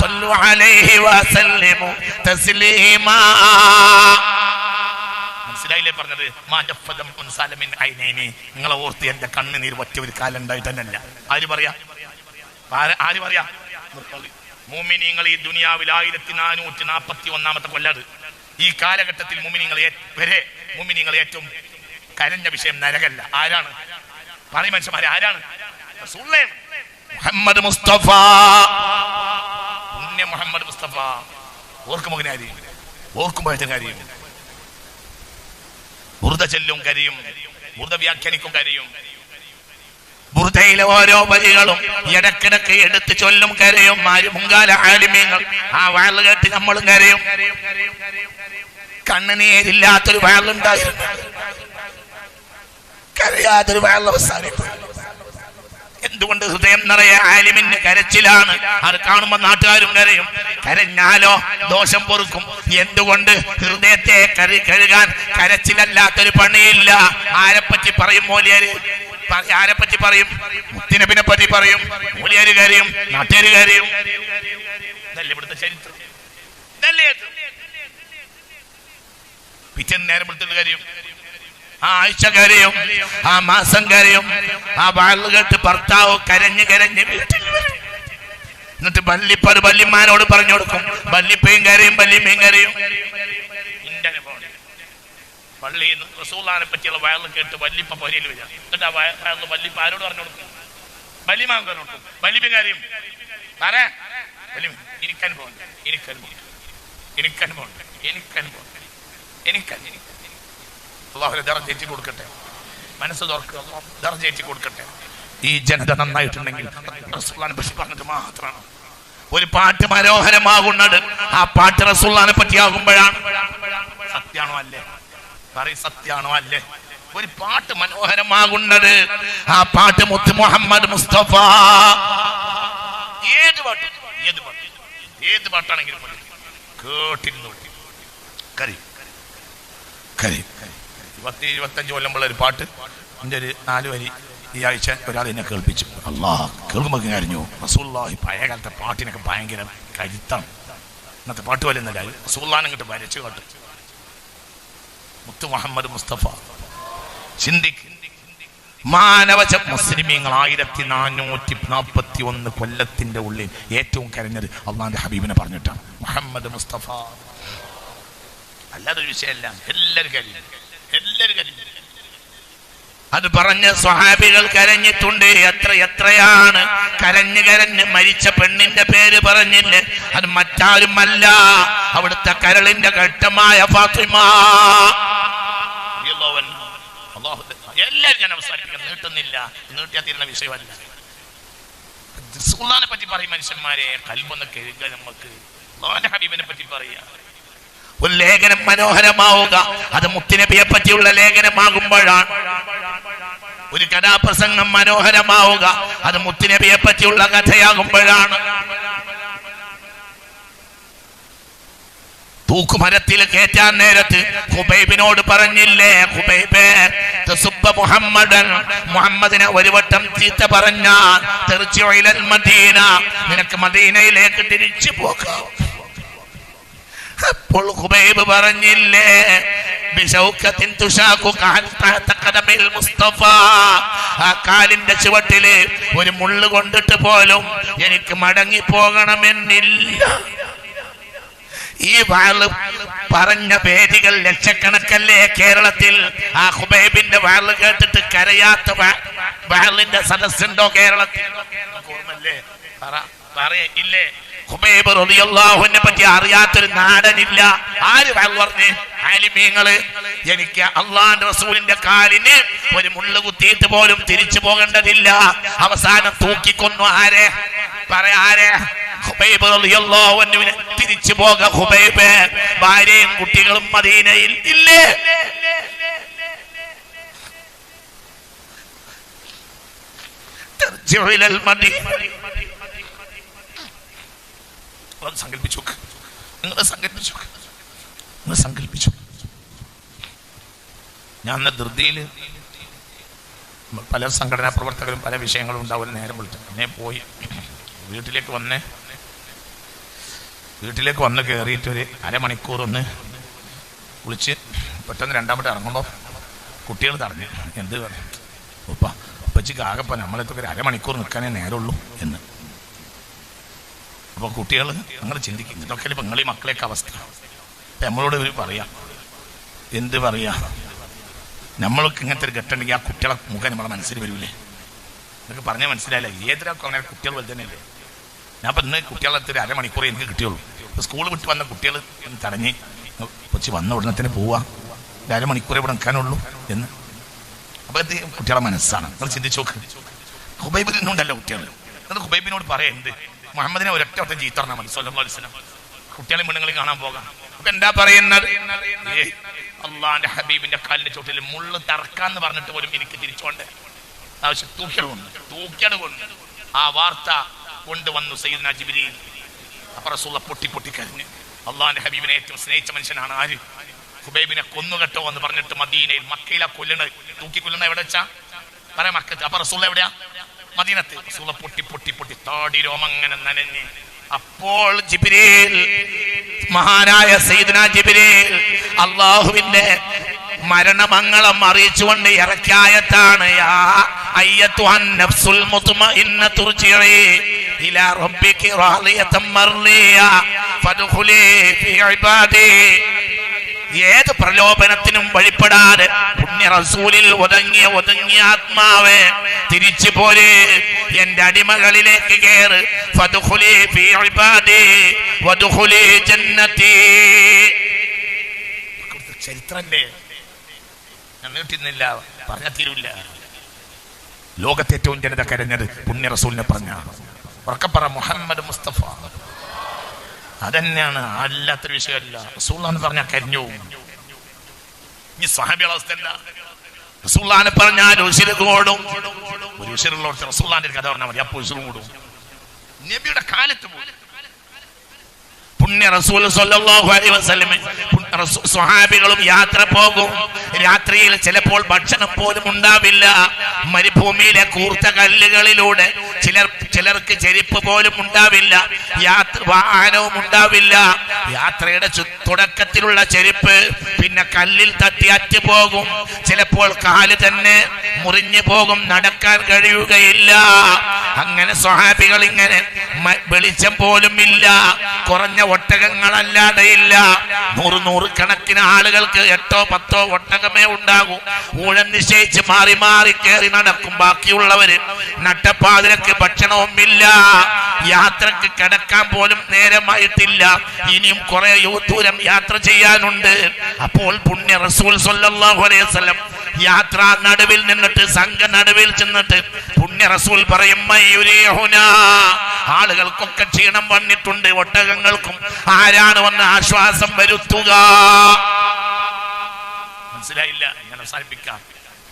സല്ലു അലൈഹി വസല്ലിമു തസ്ലീമാ. മനസ്സിലായില്ലേ പറഞ്ഞത്? നിങ്ങളെ ഓർത്ത് എന്റെ കണ്ണുനീർ ഒറ്റ ഒരു കാലം ഉണ്ടായി തന്നെയല്ല. ആര് പറയാ? മുഅ്മിനീങ്ങൾ ഈ ദുനിയാവിൽ 1441 കൊല്ലത് ഈ കാലഘട്ടത്തിൽ മുഅ്മിനീങ്ങൾ ഏറ്റവും കരഞ്ഞ വിഷയം നരകല്ല. ആരാണ്? പറയും മനുഷ്യന്മാരെ, ആരാണ്? മുഹമ്മദ് മുസ്തഫ. പുണ്യ മുഹമ്മദ് മുസ്തഫ. ഓർക്കുമ്പോൾ കാര്യം, ഓർക്കുമ്പോഴത്തെ കാര്യം. ബുർദ ചെല്ലും കരിയും, ബുർദ വ്യാഖ്യാനിക്കും കരിയും. ബുർദയിലെ ഓരോ വരികളും ഇടക്കിടക്ക് എടുത്ത് ചൊല്ലും കരയും. മുൻകാല ആലിമീങ്ങൾ ആ വയല് കേട്ട് നമ്മളും കരയും. കണ്ണുനീരില്ലാത്തൊരു വയലുണ്ടായിരുന്നു, കരയാത്തൊരു വയൽ അവസാനിക്കും. എന്തുകൊണ്ട്? ഹൃദയം നിറയെ ആലിമിന് കരച്ചിലാണ്. അത് കാണുമ്പോ നാട്ടുകാരും കരയും. കരഞ്ഞാലോ ദോഷം പൊറുക്കും. എന്തുകൊണ്ട്? ഹൃദയത്തെ കഴുകാൻ കരച്ചിലല്ലാത്തൊരു പണിയില്ല. ആരെപ്പറ്റി പറയും മൗലിയാര്? ആരെപ്പറ്റി പറയും? മുത്തുനബിനെ പറ്റി പറയും. മൗലിയാര് കരയും, നാട്ടുകാര് കരയും. ഇതല്ലേ ഇവിടുത്തെ ചരിത്രം? പിറ്റേന്ന് നേരം വിളിച്ചിട്ട് കരയും, ആ ആഴ്ച കരയും, ആ മാസം കരയും. ആ വാള് കേട്ട് ഭർത്താവ് കരഞ്ഞ് വീട്ടിൽ വരും. എന്നിട്ട് വല്യമാനോട് പറഞ്ഞു കൊടുക്കും. വല്യപ്പയും കരയും, വല്യമ്മയും കരയും. പള്ളിയിൽ നിന്ന് റസൂലുള്ളാഹിനെ പറ്റിയുള്ള വയറ് കേട്ട് വല്യപ്പ പൊരയിൽ വരിക. എന്നിട്ട് ആ വയറ് വല്യപ്പ ആരോട് പറഞ്ഞു കൊടുക്കും? വല്യമാൻ പറഞ്ഞു കൊടുക്കും. വല്യപ്പ കരയും. അല്ലാഹു ദർജ ഏറ്റി കൊടുക്കട്ടെ, മനസ്സ് തുറക്കുക, ദർജ ഏറ്റി കൊടുക്കട്ടെ. ഈ ജനത നന്നായിട്ടുണ്ടെങ്കിൽ റസൂലുള്ളാഹിനെ പറ്റി പറഞ്ഞിട്ട് മാത്രമാണ്. ഒരു പാട്ട് മനോഹരമാകുന്നത് ആ പാട്ട് റസൂലുള്ളാഹിനെ പറ്റിയാകുമ്പോഴാണ്. സത്യാണോ അല്ലേ? പറയ്, സത്യാണോ അല്ലേ? ഒരു പാട്ട് മനോഹരമാകുന്നത് ആ പാട്ട് മുത്ത് മുഹമ്മദ് മുസ്തഫ. ഏത് പാട്ടാണെങ്കിലും കേട്ടിരുന്നു കരി 20-25 കൊല്ലമുള്ള ഒരു പാട്ട്. എൻ്റെ ഒരു 4 വരി ഈ ആഴ്ച ഒരാൾ എന്നെ കേൾപ്പിച്ചു. അല്ലാഹ്, കേൾക്കുമ്പോൾ കരഞ്ഞു. റസൂലുള്ളാഹി പഴയ കാലത്തെ പാട്ടിനൊക്കെ ഭയങ്കര കരുത്താണ്. ഇന്നത്തെ പാട്ട് പോലെ എന്നല്ല, റസൂലുള്ളാഹിനെ ഇങ്ങോട്ട് വരച്ചു കാട്ടും മുത്ത് മുഹമ്മദ് മുസ്തഫ. ചിന്തിക്ക്, മാനവജ മുസ്ലിമീങ്ങൾ 1441 കൊല്ലത്തിന്റെ ഉള്ളിൽ ഏറ്റവും കരഞ്ഞത് അള്ളാന്റെ ഹബീബിനെ പറഞ്ഞിട്ടാണ്, മുഹമ്മദ് മുസ്തഫ. അല്ലാതൊരു വിഷയമല്ല. എല്ലാവരും കരഞ്ഞു. അത് പറഞ്ഞ സ്വഹാബികൾ കരഞ്ഞിട്ടുണ്ട്. എത്രയാണ് കരഞ്ഞ് മരിച്ച പെണ്ണിന്റെ പേര് പറഞ്ഞില്ലേ? അത് മറ്റാരുമല്ല, അവിടുത്തെ കരളിന്റെ ഘട്ടമായ ഫാത്തിമ. എല്ലാവരും ഞാൻ അവസാനിപ്പിക്കാൻ നീട്ടുന്നില്ല, നീട്ടിയാ തീരുന്ന വിഷയമല്ല. റസൂലുള്ളാഹിനെ പറ്റി പറയും മനുഷ്യന്മാരെ, കൽബൊന്ന് കഴുകുക. നമുക്ക് അല്ലാഹുവിന്റെ ഹബീബിനെ പറ്റി പറയാ. ഒരു ലേഖനം മനോഹരമാവുക അത് മുത്തുനബിയെ പറ്റിയുള്ള ലേഖനമാകുമ്പോഴാണ്. ഒരു കഥാപ്രസംഗം മനോഹരമാവുക അത് മുത്തുനബിയെ പറ്റിയുള്ള കഥയാകുമ്പോഴാണ്. തൂക്കുമരത്തിൽ കയറ്റാൻ നേരത്ത് ഖുബൈബിനോട് പറഞ്ഞില്ലേ, ഖുബൈബേ തസുബ്ബ മുഹമ്മദൻ, മുഹമ്മദിനെ ഒരു വട്ടം ചീത്ത പറഞ്ഞാൽ തെർജിഉ ഇലൽ മദീന, നിനക്ക് മദീനയിലേക്ക് തിരിച്ചു പോകാം. അപ്പോൾ ഖുബൈബ് പറഞ്ഞില്ലേ, ബിശൗകത്തിൻ തുശാഖു തഹത ഖദമിൽ മുസ്തഫ, ആ കാലിന്റെ ചുവട്ടില് ഒരു മുള്ളു കൊണ്ടിട്ട് പോലും എനിക്ക് മടങ്ങി പോകണമെന്നില്ല. ഈ വാള് പറഞ്ഞ വേദികൾ ലക്ഷക്കണക്കല്ലേ കേരളത്തിൽ. ആ ഖുബൈബിന്റെ വാള് കേട്ടിട്ട് കരയാത്ത വാളിന്റെ സദസ്സുണ്ടോ കേരളത്തിൽ? ഓർമ്മല്ലേ? പറയില്ലേ? ഖുബൈബ് റളിയല്ലാഹു അൻഹുവിനെ പറ്റി അറിയാത്തൊരു നാടനില്ല. ആര് പറഞ്ഞ്? ആലിമീങ്ങള്. എനിക്ക് അള്ളാഹുവിന്റെ റസൂലിന്റെ കാലിന് ഒരു മുള്ളു കുത്തിയിട്ട് പോലും തിരിച്ചു പോകേണ്ടതില്ല. അവസാനം തൂക്കിക്കൊന്നു. ആരെ? ആരെ? ഖുബൈബ് റളിയല്ലാഹു അൻഹുവിനെ. തിരിച്ചു പോക ഖുബൈബ്. ഭാര്യയും കുട്ടികളും മദീനയിൽ ഇല്ലേ? തർജിഉ ഇലൽ മദീന. സങ്കല്പിച്ചു. ഞാൻ ധൃതിയിൽ പല സംഘടനാ പ്രവർത്തകരും പല വിഷയങ്ങളും ഉണ്ടാവില്ല. നേരം വിളിച്ചു എന്നെ പോയി വീട്ടിലേക്ക് വന്ന് കയറിയിട്ടൊരു അരമണിക്കൂർ ഒന്ന് വിളിച്ച് പെട്ടെന്ന് രണ്ടാമത്തെ ഇറങ്ങുമ്പോൾ കുട്ടികൾ തടഞ്ഞു. എന്ത് പറഞ്ഞു? ഉപ്പച്ചിക്ക് ആകെപ്പോൾ നമ്മളെത്തൊക്കെ ഒരു അരമണിക്കൂർ നിൽക്കാനേ നേരമുള്ളൂ എന്ന്. അപ്പോൾ കുട്ടികൾ നിങ്ങൾ ചിന്തിക്കും, ഇതൊക്കെ ഇപ്പം നിങ്ങളീ മക്കളെയൊക്കെ അവസ്ഥ. അപ്പം നമ്മളോട് ഇവർ പറയാം, എന്ത് പറയാ, നമ്മൾക്ക് ഇങ്ങനത്തെ ഒരു ഘട്ടമുണ്ടെങ്കിൽ ആ കുട്ടികളെ മുഖം നമ്മളെ മനസ്സിൽ വരൂലേ? എന്നൊക്കെ പറഞ്ഞാൽ മനസ്സിലായില്ല. ഏതൊരാൾക്കും അങ്ങനെ കുട്ടികൾ പോലെ തന്നെയല്ലേ. ഞാൻ അപ്പം ഇന്ന് കുട്ടികളെ ഒരു അരമണിക്കൂറേ എനിക്ക് കിട്ടിയുള്ളൂ. ഇപ്പോൾ സ്കൂൾ വിട്ട് വന്ന കുട്ടികൾ തടഞ്ഞ് കൊച്ചി വന്ന ഉടനെ തന്നെ പോവാ, ഒരു അരമണിക്കൂറേ ഇവിടെ നിൽക്കാനുള്ളൂ എന്ന്. അപ്പോൾ ഇത് കുട്ടികളെ മനസ്സാണ്. നിങ്ങൾ ചിന്തിച്ച് നോക്ക്. ഖുബൈബിനുണ്ടല്ലോ കുട്ടികൾ. എന്നിട്ട് ഖുബൈബിനോട് പറയാം, എന്ത് മുഹമ്മദിനെ ഒരൊറ്റ വട്ടം ചീത്ത പറഞ്ഞാൽ മതി സ്വല്ലല്ലാഹു അലൈഹി വസല്ലം, കുട്ടികളെ പെണ്ണുങ്ങളെ കാണാൻ പോകാം. അപ്പൊ എന്താ പറയുന്നത്? അള്ളാന്റെ ഹബീബിന്റെ കാലിന്റെ ചോട്ടിൽ മുള്ളു തറക്കാന്ന് പറഞ്ഞിട്ട് പോലും എനിക്ക് തിരിച്ചോണ്ട് ആവശ്യം. തൂക്കിയത് കൊണ്ട് ആ വാർത്ത കൊണ്ടുവന്നു സയ്യിദുനാ ജിബ്രീൽ. അപ്പൊ റസൂൽ പൊട്ടി കരഞ്ഞു. അള്ളാന്റെ ഹബീബിനെ ഏറ്റവും സ്നേഹിച്ച മനുഷ്യനാണ് ആര്? ഖുബൈബിനെ കൊന്നുകെട്ടോ എന്ന് പറഞ്ഞിട്ട് മദീനയിൽ, മക്കയിലാ കൊല്ലണത്. തൂക്കിക്കൊല്ലുന്ന എവിടെ വെച്ചാ പറയാം, മക്കത്ത്. അപ്പൊ റസൂൽ എവിടെയാ? മദീനത്ത്. റസൂൽ പൊട്ടി താടി രോമങ്ങനെ നനഞ്ഞ്. അപ്പോൾ ജിബ്രീൽ, മഹാനായ സയ്യിദുനാ ജിബ്രീൽ അല്ലാഹുവിന്റെ മരണമംഗളം അറിയിച്ചുകൊണ്ട് ഇറക്കിയ ആയത്താണ്, യാ അയ്യത്തുഹൻ നഫ്സുൽ മുത്മഇന്നതു തുർജിഇ ഇലാ റബ്ബികി റാളിയതൻ മർളിയ ഫദ്ഖുലി ഫീ ഇബാദി. ഏത് പ്രലോഭനത്തിനും വഴിപ്പെടാതെ പുണ്യ റസൂലിൽ ഒതുങ്ങിയ ആത്മാവേ, തിരിച്ചു പോരെ, എന്റെ അടിമകളിലേക്ക് കേറ്. ഫദ്ഖുലി ഫീ ഇബാദി വദ്ഖുലി ജന്നതി. ചരിത്രല്ലേ, ഞാൻ നീട്ടുന്നില്ല, പറഞ്ഞാൽ തീരൂല്ല. ലോകത്തെ ഏറ്റവും ജനത കരഞ്ഞത് പുണ്യ റസൂലിനെ പറഞ്ഞാണ്. ഉറക്കപ്പറ മുഹമ്മദ് മുസ്തഫ. അതന്നെയാണ്, അല്ലാത്തൊരു വിഷയമല്ല. റസൂലുള്ളാഹിനെ പറഞ്ഞാൽ കരഞ്ഞു. ഈ സ്വഹാബികളുടെ അവസ്ഥ എന്താ? റസൂലുള്ളാഹിനെ പറഞ്ഞാൽ ഉശിര് കൂടും. ഒരു ഉശിറുള്ളവർക്ക് റസൂലുള്ളാഹിന്റെ കഥ പറഞ്ഞാൽ മതി, അപ്പോൾ ഉശിർ കൂടും. നബിയുടെ കാലത്ത് പോലും പുണ്യ റസൂൽ സ്വല്ലല്ലാഹു അലൈഹി വസല്ലം സ്വഹാബികളും യാത്ര പോകും. രാത്രിയിൽ ചിലപ്പോൾ ഭക്ഷണം പോലും ഉണ്ടാവില്ല. മരുഭൂമിയിലെ കൂർത്ത കല്ലുകളിലൂടെ ചിലർക്ക് ചെരുപ്പ് പോലും ഉണ്ടാവില്ല, വാഹനവും ഉണ്ടാവില്ല. യാത്രയുടെ തുടക്കത്തിലുള്ള ചെരുപ്പ് പിന്നെ കല്ലിൽ തട്ടി അറ്റുപോകും. ചിലപ്പോൾ കാല് തന്നെ മുറിഞ്ഞു പോകും, നടക്കാൻ കഴിയുകയില്ല. അങ്ങനെ സ്വഹാബികൾ ഇങ്ങനെ വെളിച്ചം പോലും ഇല്ല, കുറഞ്ഞ ഒട്ടകങ്ങളല്ലാതെയില്ല. 100 കണക്കിന് ആളുകൾക്ക് 8-10 ഒട്ടകമേ ഉണ്ടാകൂ. ഊഴം നിശ്ചയിച്ച് മാറി മാറി കയറി നടക്കും. ബാക്കിയുള്ളവര് നട്ടപ്പാതിരക്ക് ഭക്ഷണവും ഇല്ല, യാത്രക്ക് കിടക്കാൻ പോലും നേരമായിട്ടില്ല. ഇനിയും കുറെ ദൂരം യാത്ര ചെയ്യാനുണ്ട്. അപ്പോൾ പുണ്യ റസൂൽ സ്വല്ലല്ലാഹു അലൈഹി വസല്ലം യാത്രാ നടുവിൽ നിന്നിട്ട്, സംഘ നടുവിൽ ചെന്നിട്ട് പുണ്യ റസൂൽ പറയും, ആളുകൾക്കൊക്കെ ക്ഷീണം വന്നിട്ടുണ്ട്, ഒട്ടകങ്ങൾക്കും. ആരാണ് വന്ന് ആശ്വാസം വരുത്തുക? മനസ്സിലായില്ല? ഇങ്ങനെ അവസാനിപ്പിക്കാം.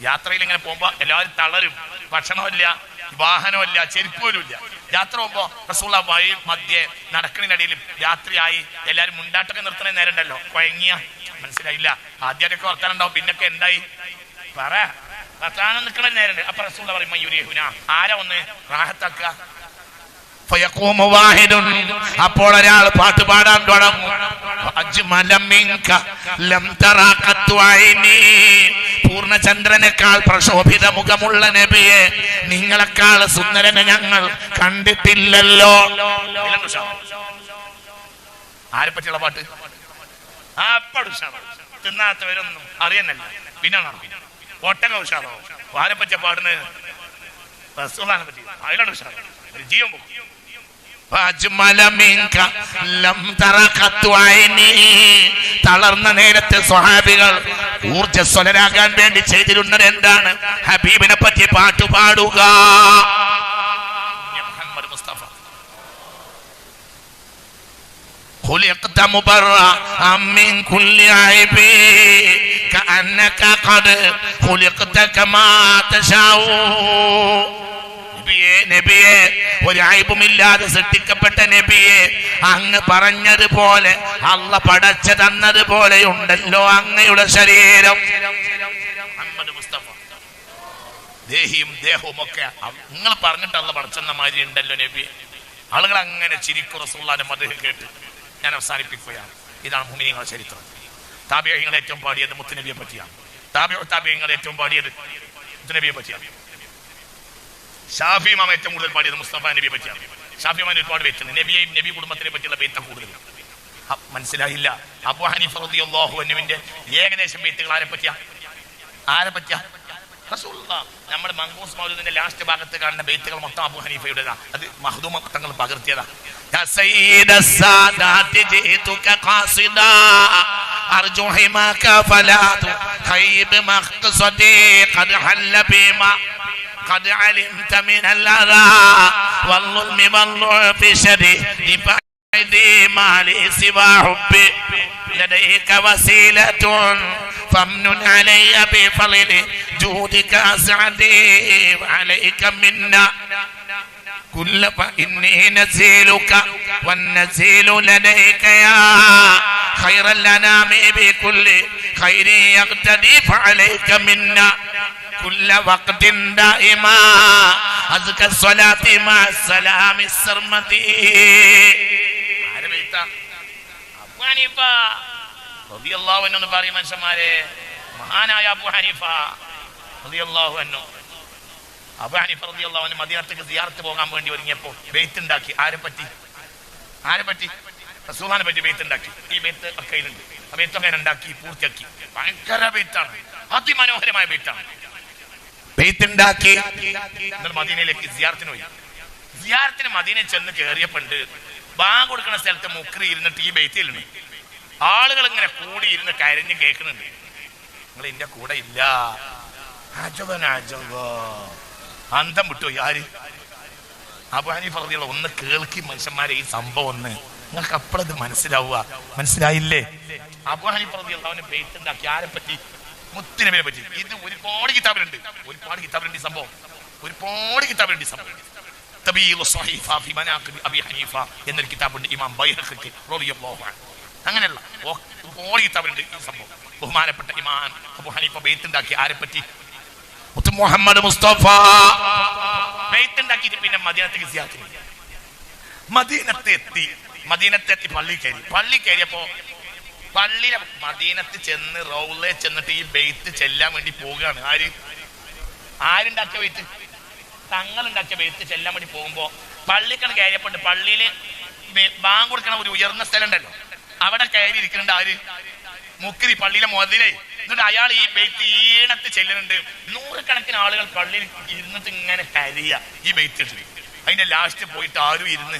യാത്രയിൽ ഇങ്ങനെ പോകുമ്പോ എല്ലാവരും തളരും. ഭക്ഷണമില്ല, വാഹനമില്ല, ചെരുപ്പ് പോലും ഇല്ല. യാത്ര പോകുമ്പോ റസൂലുള്ളാഹി വഴി മധ്യേ നടക്കണിനിടയിൽ രാത്രിയായി എല്ലാവരും മുണ്ടാട്ടൊക്കെ നിർത്തണ നേരം ഉണ്ടല്ലോ, കുഴങ്ങിയ. മനസ്സിലായില്ല? ആദ്യമൊക്കെ വർത്താനുണ്ടാവും, പിന്നൊക്കെ എന്തായി പറ വർത്താനം നിൽക്കണ നേരം. അപ്പൊ റസൂലുള്ളാഹി പറയും, മയൂരിഹുന, ആരാ ഒന്ന് റാഹത്താക്കുക? അപ്പോൾ ഒരാൾ പാട്ട് പാടാൻ തുടങ്ങും. പൂർണ്ണചന്ദ്രനേക്കാൾ പ്രശോഭിത മുഖമുള്ള നബിയെ, നിങ്ങളെക്കാൾ സുന്ദരനെ ഞങ്ങൾ കണ്ടിട്ടില്ലല്ലോ. ആരെ പറ്റിയുള്ള പാട്ട്? തിന്നാത്തവരൊന്നും അറിയുന്നില്ല. പിന്നെ ഒട്ടക ഉഷാറോ? ആരെ പറ്റിയ പാടുന്നത്? റസൂലുള്ളാഹിനെ പറ്റി. അതിലാണ് ഉഷാറോ? ജീവൻ പോകും. തളർന്ന നേരത്തെ സ്വഹാബികൾ ഊർജ്ജസ്വലരാകാൻ വേണ്ടി ചെയ്തിരുന്നത് എന്താണ്? ഹബീബിനെ പറ്റി പാട്ടുപാടുക. മുഹമ്മദ് മുസ്തഫ خلقت مبرأ من كل عيب كأنك قد خلقت كما تشاء. നബിയെ, ഒരു അയ്ബുമില്ലാതെ സൃഷ്ടിക്കപ്പെട്ട നബിയെ, അങ്ങ് പറഞ്ഞതുപോലെ അള്ള പടച്ചു തന്നതുപോലെയുണ്ടല്ലോ അങ്ങയുടെ ശരീരം. മുഹമ്മദ് മുസ്തഫ ദേഹിയും ദേഹവും ഒക്കെ നിങ്ങൾ പറഞ്ഞിട്ട് അള്ള പടച്ചെന്ന മാതിരി ഉണ്ടല്ലോ നബിയെ. ആളുകൾ അങ്ങനെ ചിരിക്കും റസൂലുള്ളാഹിന്റെ മദ്ഹ് കേട്ട്. ഞാൻ അവസാനിപ്പിക്കുകയാണ്. ഇതാണ് മുഅ്മിനീങ്ങളുടെ ചരിത്രം. താബിഈങ്ങൾ ഏറ്റവും പാടിയത് മുത്തുനബിയെ പറ്റിയാണ്. താബിഈങ്ങൾ ഏറ്റവും പാടിയത് മുത്തുനബിയെ പറ്റിയാണ്. ഷാഫി ഇമാം ഏറ്റവും കൂടുതൽ പാടിയത് മുസ്തഫ നബിയെ പറ്റിയാണ്. ഷാഫി ഇമാം ഒരുപാട് പേറ്റുണ്ട്. നബിയെയും നബി കുടുംബത്തിനെ പറ്റിയുള്ള പേറ്റ കൂടുതൽ. മനസ്സിലായില്ല? അബൂ ഹനീഫ റളിയല്ലാഹു അൻഹുവിന്റെ ഏകദേശം പേറ്റുകൾ ആരെ പറ്റിയാ? റസൂലുള്ളാഹ്. നമ്മൾ മങ്കൂസ് മൗലൂദിന്റെ ലാസ്റ്റ് ഭാഗത്ത് കാണുന്ന ബൈത്തുകൾ മൊത്തം അബൂ ഹനീഫയുടേതാ. അത് മഖ്ദൂമ തങ്ങൾ പകർത്തിയതാ. യാ സയ്യിദസ് സാദാതി ജിതുക ഖാസിദാ അർജു ഹിമാക ഫലാതു ഖൈബ് മഖ്സദി ഖദ് ഹല്ല ബിമാ قد علمت من الأذى والظلم والضعف شديد فأيدي ما لي سوى حبي لديك وسيلة فامنن علي بفضل جودك أسعدي عليك منا كل فإني نزيلك والنزيل لديك يا خير الأنام بكل خير يقتدي فعليك منا كل وقت دائما أزكى الصلاة مع السلام السرمدي. അബൂ ഹനീഫ റളിയല്ലാഹു അൻഹു എന്ന് പറയും മനുഷ്യന്മാരെ. മഹാനായ അബൂ ഹനീഫ റളിയല്ലാഹു അൻഹു. അബൂ ഹനീഫ റളിയല്ലാഹു അൻഹു മദീനത്തേക്ക് സിയാറത്ത് പോകാൻ വേണ്ടി ഒരുങ്ങിയപ്പോൾ ബൈത്ത് ഉണ്ടാക്കി. ആരെ പറ്റി? റസൂലുള്ളാഹിനെ പറ്റി ബൈത്ത് ഉണ്ടാക്കി. ഈ ബൈത്ത് ഒക്കെ ഉണ്ട്. ആ ബൈത്ത് അങ്ങനെ ഉണ്ടാക്കി പൂർത്തിയാക്കി. ഭയങ്കര ബൈത്താണ്, അതിമനോഹരമായ ബൈത്താണ്. ബൈത്തുണ്ടാക്കി മദീനയിലേക്ക് സിയാറത്തിന് പോയി. സിയാറത്തിന് മദീനയിൽ ചെന്ന് കയറിയപ്പണ്ട് ബാങ്ക് കൊടുക്കുന്ന സ്ഥലത്ത് മുക്രി ഇരുന്നിട്ട് ഈ ബൈത്തിലുണ്ട്. ആളുകൾ ഇങ്ങനെ കൂടി ഇരുന്ന് കരഞ്ഞ് കേൾക്കുന്നുണ്ട്. നിങ്ങൾ എന്റെ കൂടെ ഇല്ല. അന്തം വിട്ടു. ആര്? അബൂ ഹനീഫ റളിയല്ലാഹു ഒന്ന് കേൾക്കി മനുഷ്യന്മാരെ ഈ സംഭവം ഒന്ന് നിങ്ങൾക്ക് അപ്പോഴത് മനസ്സിലാവുക. മനസ്സിലായില്ലേ? അബൂ ഹനീഫ റളിയല്ലാഹു ബെയ്ത്ത് ഉണ്ടാക്കി ആരെ പറ്റി? മുത്തുനബിയെ പറ്റി. ഇത് ഒരുപാട് കിതാബിലുണ്ട്, ഒരുപാട് കിതാബിലുണ്ട് ഈ സംഭവം, ഒരുപാട് കിതാബിലുണ്ട് ഈ സംഭവം. തബീഉ സ്വഹീഫ ഫി മനാഖിബ് അബീ ഹനീഫ എന്നൊരു കിതാബുണ്ട് ഇമാം ബൈഹഖി റളിയല്ലാഹു അൻഹു. അങ്ങനെയുള്ള ഒരുപാട് കിതാബിലുണ്ട് ഈ സംഭവം. ബഹുമാനപ്പെട്ട ഇമാം അബൂ ഹനീഫ ബെയ്ത്ത് ഉണ്ടാക്കി ആരെ പറ്റി? മുത്ത് മുഹമ്മദ് മുസ്തഫ ബെയ്ത്ത് ഉണ്ടാക്കിയിട്ട് പിന്നെ മദീനത്തേക്ക് സിയാറത്ത് ചെയ്തു. മദീനത്തെത്തി പള്ളി കയറിയപ്പോ പള്ളിയിലെ മദീനത്ത് ചെന്ന് റൗളയിൽ ചെന്നിട്ട് ഈ ബെയ്ത്ത് ചെല്ലാൻ വേണ്ടി പോവുകയാണ്. ആരുണ്ടാക്കിയ ബെയ്ത്ത്? തങ്ങളുണ്ടാക്കിയ ബെയ്ത്ത് ചെല്ലാൻ വേണ്ടി പോകുമ്പോ പള്ളിക്കാണ് കയറിയപ്പോണ്ട് പള്ളിയില് ബാങ്ക് കൊടുക്കണ ഒരു ഉയർന്ന സ്ഥലം ഉണ്ടല്ലോ, അവിടെ കയറി ഇരിക്കുന്നുണ്ട് ആര്? മുക്രി, പള്ളിയിലെ മുതലേ. എന്നിട്ട് അയാൾ ഈ ബെയ്ത്ത് ഈണത്ത് ചെല്ലുന്നുണ്ട്. നൂറുകണക്കിന് ആളുകൾ പള്ളിയിൽ ഇരുന്നിട്ട് ഇങ്ങനെ കരയ ഈ ബെയ്ത്ത്. അതിന്റെ ലാസ്റ്റ് പോയിട്ട് ആരും ഇരുന്ന്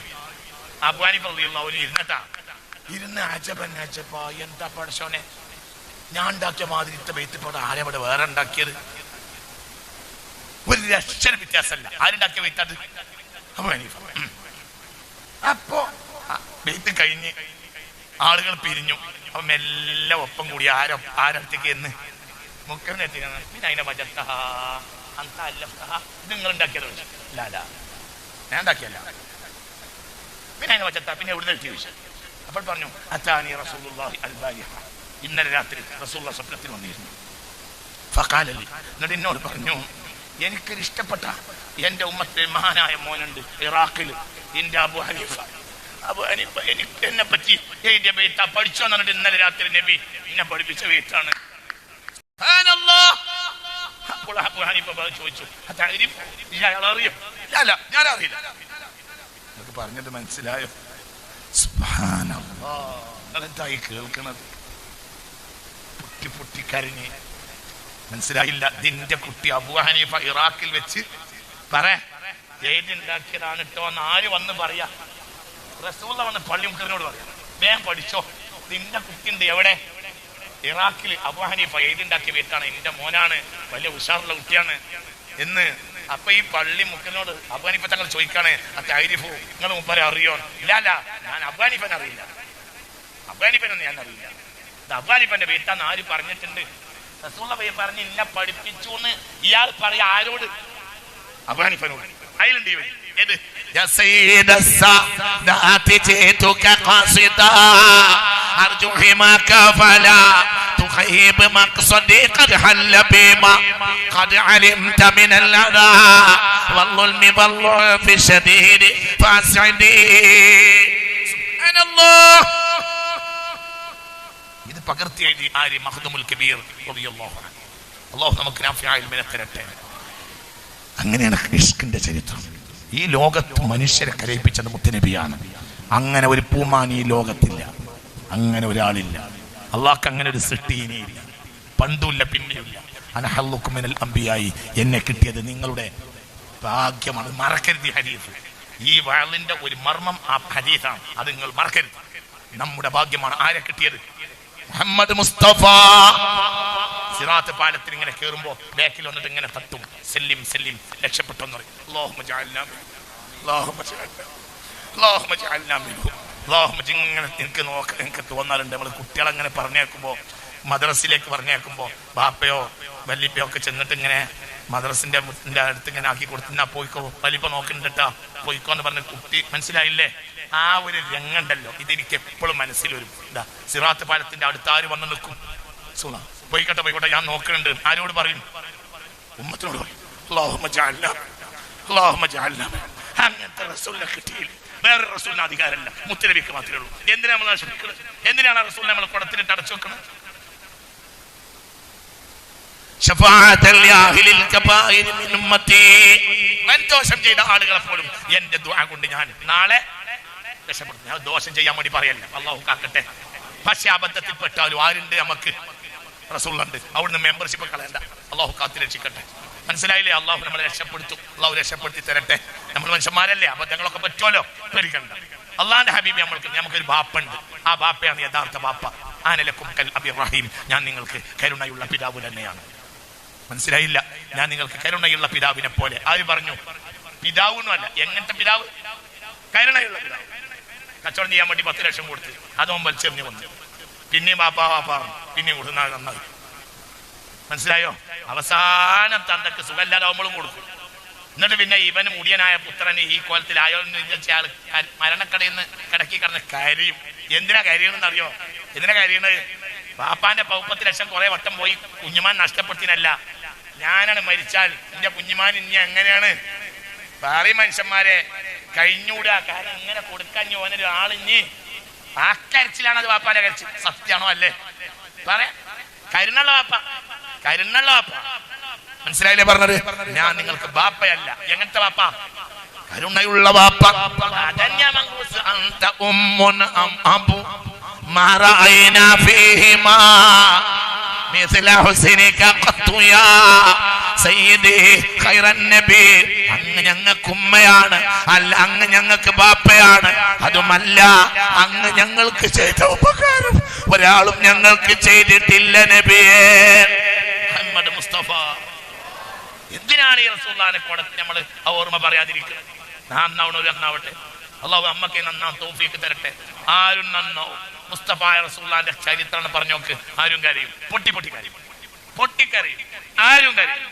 അബൂ ഹനീഫ റളിയല്ലാഹു അൻഹു ഇരുന്നിട്ടാ ഇരുന്ന് അജബ എന്താ പടച്ചോനെ, ഞാൻ ഉണ്ടാക്കിയ മാതിരിത്തെ ബെയ്ത്ത് ഇപ്പോൾ ആരെവിടെ വേറെ ഉണ്ടാക്കിയത്? ഒരു ലക്ഷണ വ്യത്യാസമല്ല. ആരുണ്ടാക്കിയ ബെയ്ത്ത്? അത് അബൂ ഹനീഫ. അപ്പോ ബെയ്ത്ത് കഴിഞ്ഞ് ആളുകൾ പിരിഞ്ഞു. അപ്പൊ മെല്ലെ ഒപ്പം കൂടി ആരടുത്തേക്ക് എന്ന് മുക്കറിനെത്തിയാണ്. പിന്നെ അതിനെ ബജത്ത നിങ്ങൾ ഉണ്ടാക്കിയത് ഞാൻ ഉണ്ടാക്കിയല്ല. പിന്നെ അതിനെ ബജത്ത പിന്നെ എവിടെ എത്തി ചോദിച്ചു. അപ്പോൾ പറഞ്ഞു അതാനി റസൂലുള്ളാഹി അൽ-ബാരിഹ, ഇന്നലെ രാത്രി റസൂലുള്ളാഹി സ്വപ്നത്തിൽ വന്നിരുന്നു. ഫഖാല ലി, എന്നിട്ട് എന്നോട് പറഞ്ഞു, എനിക്കൊരു ഇഷ്ടപ്പെട്ട എന്റെ ഉമ്മത്തിൽ മഹാനായ മോനുണ്ട് ഇറാഖിൽ, എന്റെ അബൂ ഹനീഫ. എനിക്ക് എന്നെ പറ്റി എഴുതിയ ബെയ്ത്താ പഠിച്ചോ എന്ന് പറഞ്ഞിട്ട് ഇന്നലെ രാത്രി നബി എന്നെ പഠിപ്പിച്ച ബെയ്ത്താണ്. അപ്പോൾ അബൂ ഹനീഫ ചോദിച്ചു, അറിയോ? ഞാൻ അറിയില്ല. നിങ്ങൾക്ക് പറഞ്ഞത് മനസ്സിലായോ? എന്തായി കേൾക്കണത്? പൊട്ടിക്കരഞ്ഞ് മനസ്സിലായില്ല. നിന്റെ കുട്ടി അബൂ ഹനീഫ ഇറാഖിൽ വെച്ച് എഴുതിണ്ടാക്കിയതാണ് കേട്ടോ എന്ന് ആര് വന്ന് പറയാ? റസൂലുള്ള വന്ന് പള്ളി മുക്കറിനോട് പറയാം, വേഗം പഠിച്ചോ, നിന്റെ കുട്ടിയുണ്ട് എവിടെ? ഇറാഖിൽ. അബൂ ഹനീഫ എഴുതിണ്ടാക്കിയ ബെയ്ത്താണ്, എന്റെ മോനാണ്, വലിയ ഉഷാറുള്ള കുട്ടിയാണ് എന്ന്. അപ്പൊ ഈ പള്ളി മുക്കറിനോട് അബൂ ഹനീഫ തങ്ങൾ ചോദിക്കാണ്, അത്താരിഫു നിങ്ങൾ മുപ്പരെ അറിയോ? ഇല്ല ഞാൻ അബൂ ഹനീഫനെ അറിയില്ല, അബൂ ഹനീഫനൊന്നും ഞാൻ അറിയില്ല. ഇത് അബൂ ഹനീഫന്റെ ബെയ്ത്താന്ന് ആര് പറഞ്ഞിട്ടുണ്ട്? റസൂലുള്ള പറഞ്ഞ് ഇന്നെ പഠിപ്പിച്ചു എന്ന് ഇയാൾ പറയാ ആരോട്? അബൂ ഹനീഫനോട്. അതിലുണ്ട് ഏത്? يا سيد السادات جئتك قاصدا أرجو حماك فلا تخيب مقصدي قد حل بما قد علمت من الأذى والظلم والضعف الشديد فأسعدي. سبحان الله. ഇത് പകർത്തി എഴുതി ആര്? മഖ്ദൂമുൽ കബീർ റളിയല്ലാഹു അൻഹു. അല്ലാഹു നമുക്ക് നാഫിയായ ഇൽമിനെ തരട്ടെ. അങ്ങനെയാണ് ഇഷ്കിന്റെ ചരിത്രം. ഈ ലോകത്ത് മനുഷ്യരെ കരയിപ്പിച്ചത് മുത്തുനബിയാണ്. അങ്ങനെ ഒരു പൂമാൻ ഈ ലോകത്തില്ല, അങ്ങനെ ഒരാളില്ല. അള്ളാഹ്ക്ക് അങ്ങനെ ഒരു സൃഷ്ടിയിനിയില്ല, പണ്ടുമില്ല പിന്നെയില്ല. അനഹല്ലുക്കും മിനൽ അംബിയായി, എന്നെ കിട്ടിയത് നിങ്ങളുടെ ഭാഗ്യമാണ്. മറക്കരുത് ഹദീസ്. ഈ വഅലിന്റെ ഒരു മർമ്മം ആ ഹദീസാണ്, അത് നിങ്ങൾ മറക്കരുത്. നമ്മുടെ ഭാഗ്യമാണ്. ആരെ കിട്ടിയത്? മുഹമ്മദ് മുസ്തഫ. സിറാത്ത് പാലത്തിൽ ഇങ്ങനെ കയറുമ്പോ ബാക്കിൽ വന്നിട്ട് ഇങ്ങനെ തട്ടും, സല്ലിം സല്ലിം രക്ഷപ്പെട്ടെന്ന് പറയും. അല്ലാഹുമ്മ ജഅൽനാ മിൻഹു. ഇങ്ങനെ എനിക്ക് തോന്നാറുണ്ട്, നമ്മൾ കുട്ടികളെ അങ്ങനെ പറഞ്ഞേക്കുമ്പോ, മദ്രസിലേക്ക് പറഞ്ഞേക്കുമ്പോ ബാപ്പയോ വല്ലിപ്പയോ ഒക്കെ ചെന്നിട്ട് ഇങ്ങനെ മദ്രസിന്റെ അടുത്ത് ഇങ്ങനെ ആക്കി കൊടുത്തിനാ പോയിക്കോ, വലിപ്പ നോക്കുന്നുണ്ടാ പോയിക്കോ എന്ന് പറഞ്ഞ കുട്ടി, മനസ്സിലായില്ലേ? ആ ഒരു രംഗണ്ടല്ലോ, ഇതെനിക്ക് എപ്പോഴും മനസ്സിൽ വരും. ഇതാ സിറാത്ത് പാലത്തിന്റെ അടുത്ത് ആര് വന്ന് നിൽക്കും? പോയിക്കോട്ടെ ഞാൻ നോക്കുന്നുണ്ട്. ആരോട് പറയും? ഉമ്മത്തിനോട് പറയും. അങ്ങനത്തെ റസൂലിനെ കിട്ടിയില്ല. വേറെ റസൂലിന് അധികാരമല്ല, മുത്തനബിക്ക് മാത്രമേ ഉള്ളൂ. എന്തിനാ നമ്മൾ നശിപ്പിക്കുന്നത്? എന്തിനാണ് റസൂലിനെ നമ്മൾ കുടത്തിലിട്ട് അടച്ചു വെക്കുന്നത്? ദോഷം ചെയ്ത ആളുകളെ പോലും എന്റെ ദുആ കൊണ്ട് ഞാൻ നാളെ രക്ഷപ്പെടും. ഞാൻ ദോഷം ചെയ്യാൻ വേണ്ടി പറയല്ല, അല്ലാഹു കാക്കട്ടെ. പക്ഷെ അബദ്ധത്തിൽ പെട്ടാലും ആരുണ്ട്? നമുക്ക് റസൂലുണ്ട്. അവിടുന്ന് മെമ്പർഷിപ്പ് കളയണ്ട. അല്ലാഹു കാത്തി രക്ഷിക്കട്ടെ. മനസ്സിലായില്ലേ? അല്ലാഹു നമ്മളെ രക്ഷപ്പെടുത്തും. അല്ലാഹു രക്ഷപ്പെടുത്തി തരട്ടെ. നമ്മൾ മനുഷ്യന്മാരല്ലേ, അബദ്ധങ്ങളൊക്കെ പറ്റുമല്ലോ, പേടിക്കണ്ട. അള്ളാന്റെ ഹബീബ് നമുക്കൊരു ബാപ്പുണ്ട്. ആ ബാപ്പയാണ് യഥാർത്ഥ ബാപ്പ. ആനലക്കും കൽ അബി റഹീം, ഞാൻ നിങ്ങൾക്ക് കരുണയുള്ള പിതാവ് തന്നെയാണ്. മനസ്സിലായില്ല? ഞാൻ നിങ്ങൾക്ക് കരുണയുള്ള പിതാവിനെ പോലെ. ആര് പറഞ്ഞു? പിതാവൊന്നുമല്ല. എങ്ങനത്തെ പിതാവ്? കരുണയുള്ള പിതാവ്. കച്ചവടം ചെയ്യാൻ വേണ്ടി 10 ലക്ഷം കൊടുത്ത് അതോൻ വലിച്ചെറിഞ്ഞു വന്നു. പിന്നെയും വാപ്പാ പിന്നെയും കൊടുക്കുന്ന നന്നായി. മനസ്സിലായോ? അവസാനം തന്തക്ക് സുഖമില്ലാതാവുമ്പോഴും കൊടുക്കും. എന്നിട്ട് പിന്നെ ഇവന് മുടിയനായ പുത്രന് ഈ കോലത്തിലായോ എന്ന് വിചാരിച്ച ആള് മരണക്കടയിൽ നിന്ന് കിടക്കി കിടന്ന് കരയും. എന്തിനാ കരയണെന്ന് അറിയോ? എന്തിനാ കരയണത്? പാപ്പാന്റെ 30 ലക്ഷം കുറെ വട്ടം പോയി കുഞ്ഞുമാൻ നഷ്ടപ്പെടുത്തിനല്ല. ഞാനാണ് മരിച്ചാൽ എന്റെ കുഞ്ഞുമാൻ ഇനി എങ്ങനെയാണ് വേറെ മനുഷ്യന്മാരെ കഴിഞ്ഞൂടാ? കാരണം ഇങ്ങനെ കൊടുക്കാൻ ഓനൊരു ആളിഞ്ഞ് ആ കരച്ചിലാണ്. അത് വാപ്പാന്റെ കരച്ചിൽ. സത്യാണോ അല്ലേ? പറയാ. കരുണുള്ള വാപ്പ, കരുണുള്ള വാപ്പ. മനസ്സിലായില്ലേ പറഞ്ഞത്? ഞാൻ നിങ്ങൾക്ക് ബാപ്പയല്ല. എങ്ങനത്തെ വാപ്പ? കരുണയുള്ള വാപ്പ. അങ്ങ് ഞങ്ങൾക്ക് ഉമ്മയാണ്, അല്ല അങ്ങ് ഞങ്ങൾക്ക് ബാപ്പയാണ്. അതുമല്ല, അങ്ങ് ഞങ്ങൾക്ക് ചെയ്ത ഉപകാരം ഒരാളും ഞങ്ങൾക്ക് ചെയ്തിട്ടില്ല നബിയേ മുഹമ്മദ് മുസ്തഫ. എന്തിനാണ് ഈ റസൂലുള്ളാഹിനെ കോടതി നമ്മൾ ഓർമ്മ പറയാതിരിക്കുന്നത്? നന്നാവണവർ നന്നാവട്ടെ. അള്ളാഹു അമ്മക്ക് നന്നാ തൗഫീഖ് തരട്ടെ. ആരും നന്നാവും. മുസ്തഫ റസൂലുള്ളാഹിന്റെ ചരിത്രം പറഞ്ഞു നോക്ക്. ആരും കരയും. പൊട്ടിക്കരയും. ആരും കരയും.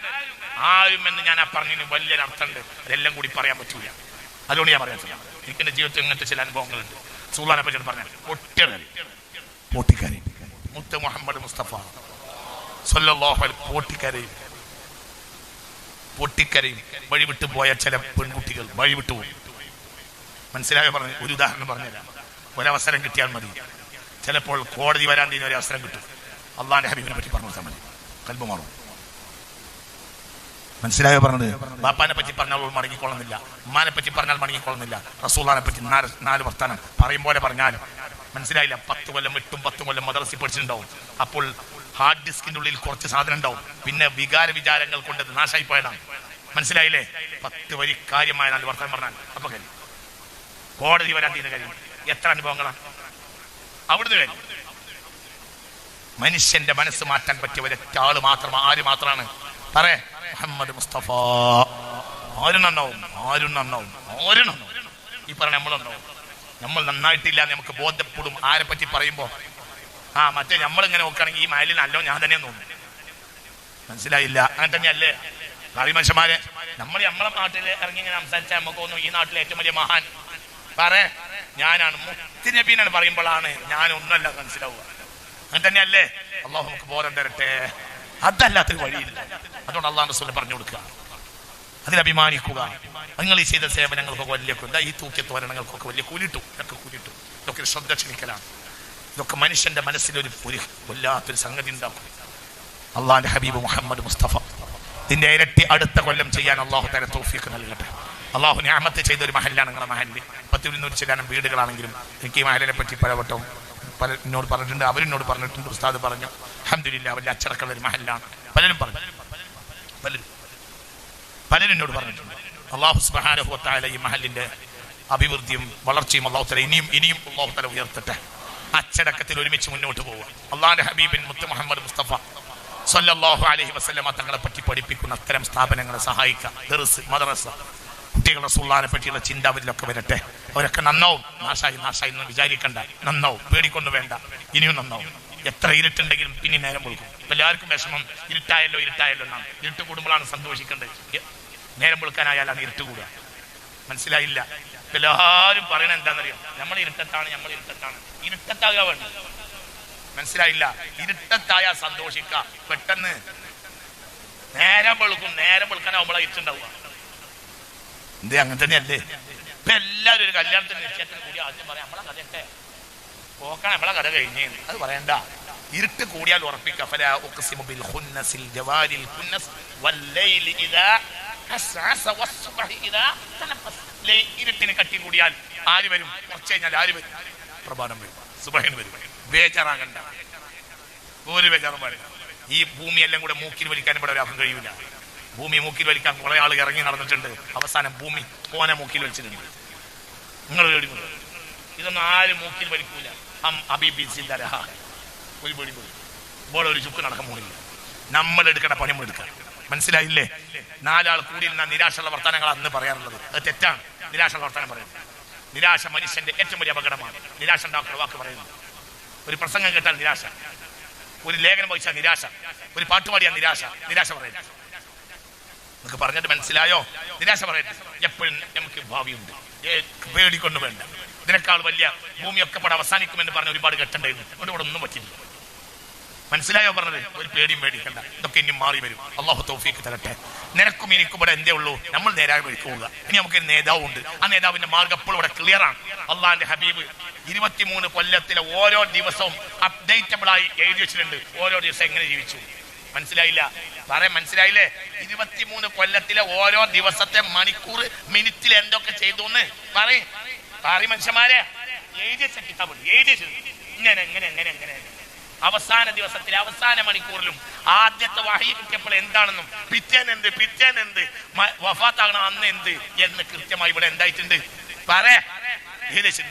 ആരും എന്ന് ഞാൻ ആ പറഞ്ഞതിന് വലിയൊരു അർത്ഥമുണ്ട്. അതെല്ലാം കൂടി പറയാൻ പറ്റൂല. അതുകൊണ്ട് ഞാൻ പറയാൻ ചെയ്യാം. എനിക്ക് എന്റെ ജീവിതത്തിൽ ഇങ്ങനത്തെ ചില അനുഭവങ്ങളുണ്ട്. റസൂലുള്ളാഹിനെ പറ്റി പറഞ്ഞാൽ പൊട്ടിക്കരയും. മുത്ത് മുഹമ്മദ് മുസ്തഫ സ്വല്ലല്ലാഹു അലൈഹി പൊട്ടിക്കരയും. വഴിവിട്ടു പോയ ചില പെൺകുട്ടികൾ വഴിവിട്ടു പോയി. മനസ്സിലായോ പറഞ്ഞു? ഒരു ഉദാഹരണം പറഞ്ഞുതരാം. ഒരവസരം കിട്ടിയാൽ മതി. ചിലപ്പോൾ കോടതി വരാൻ തീരുന്ന ഒരു അവസരം കിട്ടും. അള്ളാന്റെ ഹബീബിനെ പറ്റി പറഞ്ഞു കൊടുത്താൽ മതി, കൽബ് മാറും. മനസ്സിലായോ പറഞ്ഞത്? ബാപ്പാനെ പറ്റി പറഞ്ഞാൽ മടങ്ങിക്കൊള്ളുന്നില്ല, ഉമ്മാനെ പറ്റി പറഞ്ഞാൽ മടങ്ങിക്കൊള്ളുന്നില്ല. റസൂലുള്ളാഹിനെ പറ്റി 4 വർത്താനം പറയും പോലെ പറഞ്ഞാലും മനസ്സിലായില്ല. 10 കൊല്ലം 8-10 കൊല്ലം മദ്രസയിൽ പഠിച്ചിട്ടുണ്ടാവും. അപ്പോൾ ഹാർഡ് ഡിസ്കിന്റെ ഉള്ളിൽ കുറച്ച് സാധനം ഉണ്ടാവും. പിന്നെ വിചാരങ്ങൾ കൊണ്ടത് നാശായി പോയതാണ്. മനസ്സിലായില്ലേ? 10 വരി കാര്യമായ 4 വർത്താനം പറഞ്ഞാൽ അപ്പൊ കഴിയും. കോടതി വരാൻ തീരുന്ന കഴിയും. എത്ര അനുഭവങ്ങളാണ് അവിടുന്ന് കഴിയും. മനുഷ്യന്റെ മനസ്സ് മാറ്റാൻ പറ്റിയ ഒരൊറ്റ ആള് മാത്രമാണ്. ആര് മാത്രമാണ്? പറയേ, മുഹമ്മദ് മുസ്തഫ. ആരും നന്നാവും. ഈ പറഞ്ഞ നമ്മളുണ്ടാവും. നമ്മൾ നന്നായിട്ടില്ല നമുക്ക് ബോധ്യപ്പെടും. ആരെ പറ്റി പറയുമ്പോ മറ്റേ നമ്മളിങ്ങനെ നോക്കുകയാണെങ്കിൽ ഈ മൈലിൽ നല്ലോ ഞാൻ തന്നെ തോന്നും. മനസ്സിലായില്ല? അങ്ങനെ തന്നെയല്ലേ മനുഷ്യന്മാരെ? നമ്മളെ നാട്ടിൽ ഇറങ്ങി ഇങ്ങനെ സംസാരിച്ചാൽ നമുക്ക് തോന്നും ഈ നാട്ടിലെ ഏറ്റവും വലിയ മഹാൻ ഞാനാണ്. മുത്തുനബീനാണ് പറയുമ്പോഴാണ് ഞാൻ ഒന്നല്ല മനസ്സിലാവുക. അങ്ങനെ തന്നെയല്ലേ? അള്ളാഹു നമുക്ക് ബോധം തരട്ടെ. അതല്ലാത്തൊരു വഴിയില്ല. അതുകൊണ്ട് അള്ളാഹു റസൂൽ പറഞ്ഞു കൊടുക്കുക, അതിലഭിമാനിക്കുക. നിങ്ങൾ ഈ ചെയ്ത സേവനങ്ങൾക്കൊക്കെ വലിയ ഈ തൂക്കിയ തോരണങ്ങൾക്കൊക്കെ വലിയ കൂലിട്ടു. ഇതൊക്കെ ശ്രദ്ധ ക്ഷണിക്കലാണ്. ഇതൊക്കെ മനുഷ്യന്റെ മനസ്സിലൊരു വല്ലാത്തൊരു സംഗതി ഉണ്ടാക്കും. അള്ളാന്റെ ഹബീബ് മുഹമ്മദ് മുസ്തഫ ഇതിന്റെ ഇരട്ടി അടുത്ത കൊല്ലം ചെയ്യാൻ അള്ളാഹു തആല തൗഫീഖ് നൽകട്ടെ. അള്ളാഹു നിഅമത്ത് ചെയ്ത ഒരു മഹല്ലാണ് നിങ്ങളുടെ മഹല്ല്. 10-200 ചില വീടുകളാണെങ്കിലും എനിക്ക് ഈ മഹലിനെ പറ്റി പലവട്ടം എന്നോട് പറഞ്ഞിട്ടുണ്ട്. അവരെന്നോട് പറഞ്ഞിട്ടുണ്ട്. ഉസ്താദ് പറഞ്ഞു അൽഹംദുലില്ലാ വലിയ അച്ചടക്കമുള്ള ഒരു മഹല്ലാണ്. പലരും പറഞ്ഞു, പലരും എന്നോട് പറഞ്ഞിട്ടുണ്ട്. അള്ളാഹു സുബ്ഹാനഹു വ തആല ഈ മഹല്ലിന്റെ അഭിവൃദ്ധിയും വളർച്ചയും അള്ളാഹു തആല ഇനിയും അള്ളാഹു തആല ഉയർത്തട്ടെ. അച്ചടക്കത്തിൽ ഒരുമിച്ച് മുന്നോട്ട് പോവുക. അള്ളാഹുന്റെ ഹബീബിൻ മുത്ത് മുഹമ്മദ് മുസ്തഫ സ്വല്ലല്ലാഹു അലൈഹി വസല്ലമ തങ്ങളെ പറ്റി പഠിപ്പിക്കുന്ന അത്തരം സ്ഥാപനങ്ങളെ സഹായിക്കുക. ദർസ്, മദ്രസ, കുട്ടികൾ റസൂലുള്ളാഹിനെ പറ്റിയുള്ള ചിന്ത അവരിലൊക്കെ വരട്ടെ. അവരൊക്കെ നന്നാവും. നാശായി എന്ന് വിചാരിക്കണ്ട. നന്നാവും, പേടിക്കൊണ്ടു വേണ്ട. ഇനിയും നന്നാവും. എത്ര ഇരുട്ടുണ്ടെങ്കിലും പിന്നെ നേരം വെളുക്കും. എല്ലാവർക്കും വിഷമം ഇരുട്ടായല്ലോ എന്നാണ്. ഇരുട്ട് കൂടുമ്പോഴാണ് സന്തോഷിക്കേണ്ടത്. നേരം വെളുക്കാനായാലാണ് ഇരുട്ട് കൂടുക. മനസ്സിലായില്ല? എല്ലാവരും പറയണ എന്താണെന്നറിയാം? നമ്മൾ ഇരുട്ടത്താണ്. ഇരുട്ടത്താകുക വേണ്ട. മനസ്സിലായില്ല? ഇരുട്ടത്തായ സന്തോഷിക്ക. പെട്ടെന്ന് നേരം വെളുക്കാനാവുമ്പോഴാണ് ഇരുട്ടുണ്ടാവുക. എന്തേ അങ്ങനെ തന്നെയല്ലേ? ഇപ്പൊ എല്ലാവരും ഒരു കല്യാണത്തിന് നിശ്ചയത്തിന് കൂടി ആദ്യം പറയാം നമ്മളെ കഥയൊക്കെ പോക്കാൻ നമ്മളെ കഥ കഴിഞ്ഞേന്ന്. അത് പറയണ്ട. ഇരുട്ട് കൂടിയാൽ ഉറപ്പിക്കുക. ഇരുട്ടിന് കട്ടി കൂടിയാൽ ആര് വരും? കുറച്ച് കഴിഞ്ഞാൽ ആര് വരും? പ്രഭാതം വരും, സുബഹിന് വരും. ബേജാറാകണ്ട, ഒരു ബേജാറും പാടില്ല. ഈ ഭൂമിയെല്ലാം കൂടെ മൂക്കിൽ വലിക്കാൻ ഇവിടെ ഒരാൾക്കും കഴിയൂല. ഭൂമി മൂക്കിൽ വലിക്കാൻ കുറെ ആൾ ഇറങ്ങി നടന്നിട്ടുണ്ട്. അവസാനം ഭൂമി പോനെ മൂക്കിൽ വലിച്ചിട്ടുണ്ട്. നിങ്ങൾ ഇതൊന്നും ആരും മൂക്കിൽ വലിക്കൂല. ഒരു പേടി പോയി ഇവിടെ ഒരു ചുക്ക് നടക്കാൻ പോണില്ല. നമ്മൾ എടുക്കേണ്ട പണി നമ്മൾ എടുക്കുക. മനസ്സിലായില്ലേ? 4 ആൾ കൂടി നിരാശയുള്ള വർത്തമാനങ്ങൾ അന്ന് പറയാറുള്ളത് അത് തെറ്റാണ്. നിരാശയുള്ള വർത്തമാനം പറയുന്നത്, നിരാശ മനുഷ്യന്റെ ഏറ്റവും വലിയ അപകടമാണ്. നിരാശ ഉണ്ടാക്കുന്ന വാക്ക് പറയുന്നത്, ഒരു പ്രസംഗം കേട്ടാൽ നിരാശ, ഒരു ലേഖനം വായിച്ചാൽ നിരാശ, ഒരു പാട്ടുപാടിയാൽ നിരാശ. നിരാശ പറയുന്നത് നമുക്ക് പറഞ്ഞിട്ട് മനസ്സിലായോ? നിരാശ പറയുന്നത് എപ്പോഴും നമുക്ക് ഭാവിയുണ്ട്, പേടിക്കൊണ്ട് വേണ്ട. ഇതിനേക്കാൾ വലിയ ഭൂമിയൊക്കെ പടം അവസാനിക്കുമെന്ന് പറഞ്ഞ ഒരുപാട് ഘട്ടമുണ്ടായിരുന്നു. അതുകൊണ്ട് ഇവിടെ ഒന്നും പറ്റില്ല. മനസ്സിലായോ പറഞ്ഞത്? ഒരു പേടിയും പേടിക്കണ്ട, ഇതൊക്കെ ഇനി മാറി വരും. അള്ളാഹു തൗഫീഖ് തരട്ടെ. നിനക്കും എനിക്കും ഇവിടെ എന്തേ ഉള്ളൂ, നമ്മൾ നേരായ വഴിക്ക് പോവുക. ഇനി നമുക്ക് നേതാവുണ്ട്, ആ നേതാവിന്റെ മാർഗ്ഗം ഇപ്പോൾ ഇവിടെ ക്ലിയർ ആണ്. അള്ളാന്റെ ഹബീബ് 23 കൊല്ലത്തിലെ ഓരോ ദിവസവും അപ്ഡേറ്റബിൾ ആയി എഴുതി വെച്ചിട്ടുണ്ട്. ഓരോ ദിവസം എങ്ങനെ ജീവിച്ചു. മനസ്സിലായില്ല? പറയാൻ മനസ്സിലായില്ലേ? 23 കൊല്ലത്തിലെ ഓരോ ദിവസത്തെ മണിക്കൂർ മിനിറ്റിൽ എന്തൊക്കെ ചെയ്തു എന്ന് പറയും മനുഷ്യന്മാരെ. എഴുതി വെച്ച കിതാബുണ്ട്, എഴുതി വെച്ചത് ഇങ്ങനെ എങ്ങനെ എങ്ങനെ എങ്ങനെ അവസാന ദിവസത്തിലെ അവസാന മണിക്കൂറിലും ആദ്യത്തെ വഹി കിട്ടിയപ്പോൾ എന്താണെന്നും പിറ്റേനെന്ത് വഫാത്താകണം അന്ന് എന്ത് എന്ന് കൃത്യമായി ഇവിടെ എന്തായിട്ടുണ്ട് പറയാ.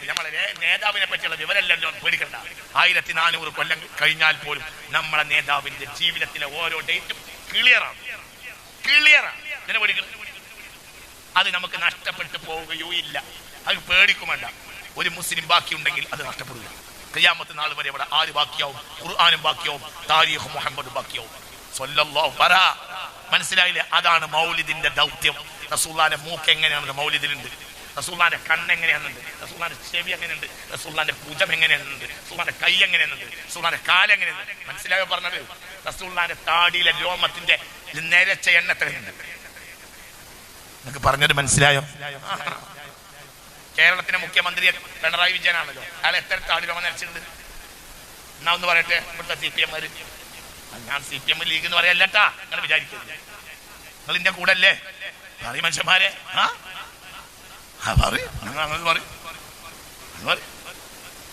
നമ്മളെ നേതാവിനെ പറ്റിയുള്ള വിവരമല്ലോ, പേടിക്കണ്ട. 1400 കൊല്ലം കഴിഞ്ഞാൽ പോലും നമ്മളെ നേതാവിന്റെ ജീവിതത്തിലെ ഓരോ ഡേറ്റും ക്ലിയറാണ്. ഇതിനെ പേടിക്കണം. അത് നമുക്ക് നഷ്ടപ്പെട്ടു പോവുകയോ ഇല്ല. അത് പേടിക്കും വേണ്ട. ഒരു മുസ്ലിം ബാക്കിയുണ്ടെങ്കിൽ അത് നഷ്ടപ്പെടുക. ഖിയാമത്ത് നാൾ വരെ ഇവിടെ ആര് ബാക്കിയാവും? ഖുർആനും ബാക്കിയാവും, താരീഖ് മുഹമ്മദ് ബാക്കിയാവും. സ്വല്ലല്ലാഹു പറ. മനസ്സിലായില്ലേ? അതാണ് മൗലിദിന്റെ ദൗത്യം. റസൂലുള്ളാഹിന്റെ മൂക്ക് എങ്ങനെയാണെന്ന് മൗലിദിലുണ്ട്, റസൂലുള്ളാഹിന്റെ കണ്ണ് എങ്ങനെയാണെന്നുണ്ട്, റസൂലുള്ളാഹിന്റെ ചെവി എങ്ങനെയുണ്ട്, റസൂലുള്ളാഹിന്റെ ഭുജം എങ്ങനെയാണെന്നുണ്ട്, റസൂലുള്ളാഹിന്റെ കൈ എങ്ങനെയാണെന്നുണ്ട്, റസൂലുള്ളാഹിന്റെ കാല് എങ്ങനെയുണ്ട്. മനസ്സിലായോ പറഞ്ഞത്? റസൂലുള്ളാഹിന്റെ താടിയിലെ രോമത്തിന്റെ നിരച്ച എണ്ണ എത്രയുണ്ട് നിങ്ങൾക്ക് പറഞ്ഞത് മനസ്സിലായോ? കേരളത്തിന്റെ മുഖ്യമന്ത്രി പിണറായി വിജയനാണല്ലോ. അയാൾ എത്ര താടി രോമം നരച്ചിട്ടുണ്ട് എന്നാ ഒന്ന് പറയട്ടെ. ഇവിടുത്തെ CPM ഞാൻ CPM ലീഗ് എന്ന് പറയല്ലേട്ടാ, നിങ്ങൾ വിചാരിക്കരുത്. നിങ്ങൾ ഇതിന്റെ കൂടെ അല്ലേ? പറയും മനുഷ്യന്മാരെ.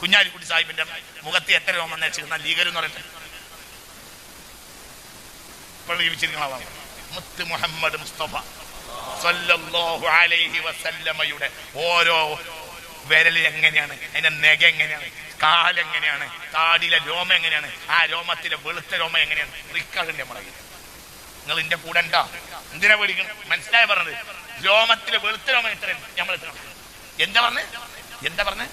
കുഞ്ഞാലിക്കുട്ടി സാഹിബിന്റെ മുഖത്ത് എത്ര രോമം നരച്ചിരുന്ന ലീഗരെന്ന് പറയട്ടെ. ഇപ്പോൾ ജീവിച്ചിരിക്കുന്ന ആളാണ് മുത്ത് മുഹമ്മദ് മുസ്തഫ സല്ലല്ലാഹു അലൈഹി വസല്ലമയുടെ ഓരോ വിരൽ എങ്ങനെയാണ്, അതിന്റെ നെഗ എങ്ങനെയാണ്, കാലെങ്ങനെയാണ്, താടിയിലെ രോമം എങ്ങനെയാണ്, ആ രോമത്തിലെ വെളുത്ത രോമം എങ്ങനെയാണ്, റിക്കാർഡിന്റെ നമ്മളെ. നിങ്ങൾ ഇതിന്റെ കൂടെ ഉണ്ടാ? എന്തിനാ പേടിക്കണം? മനസ്സിലായി പറഞ്ഞത്? രോമത്തിലെ വെളുത്ത രോമം എത്രയാണ് നമ്മൾ എന്താ പറഞ്ഞേ?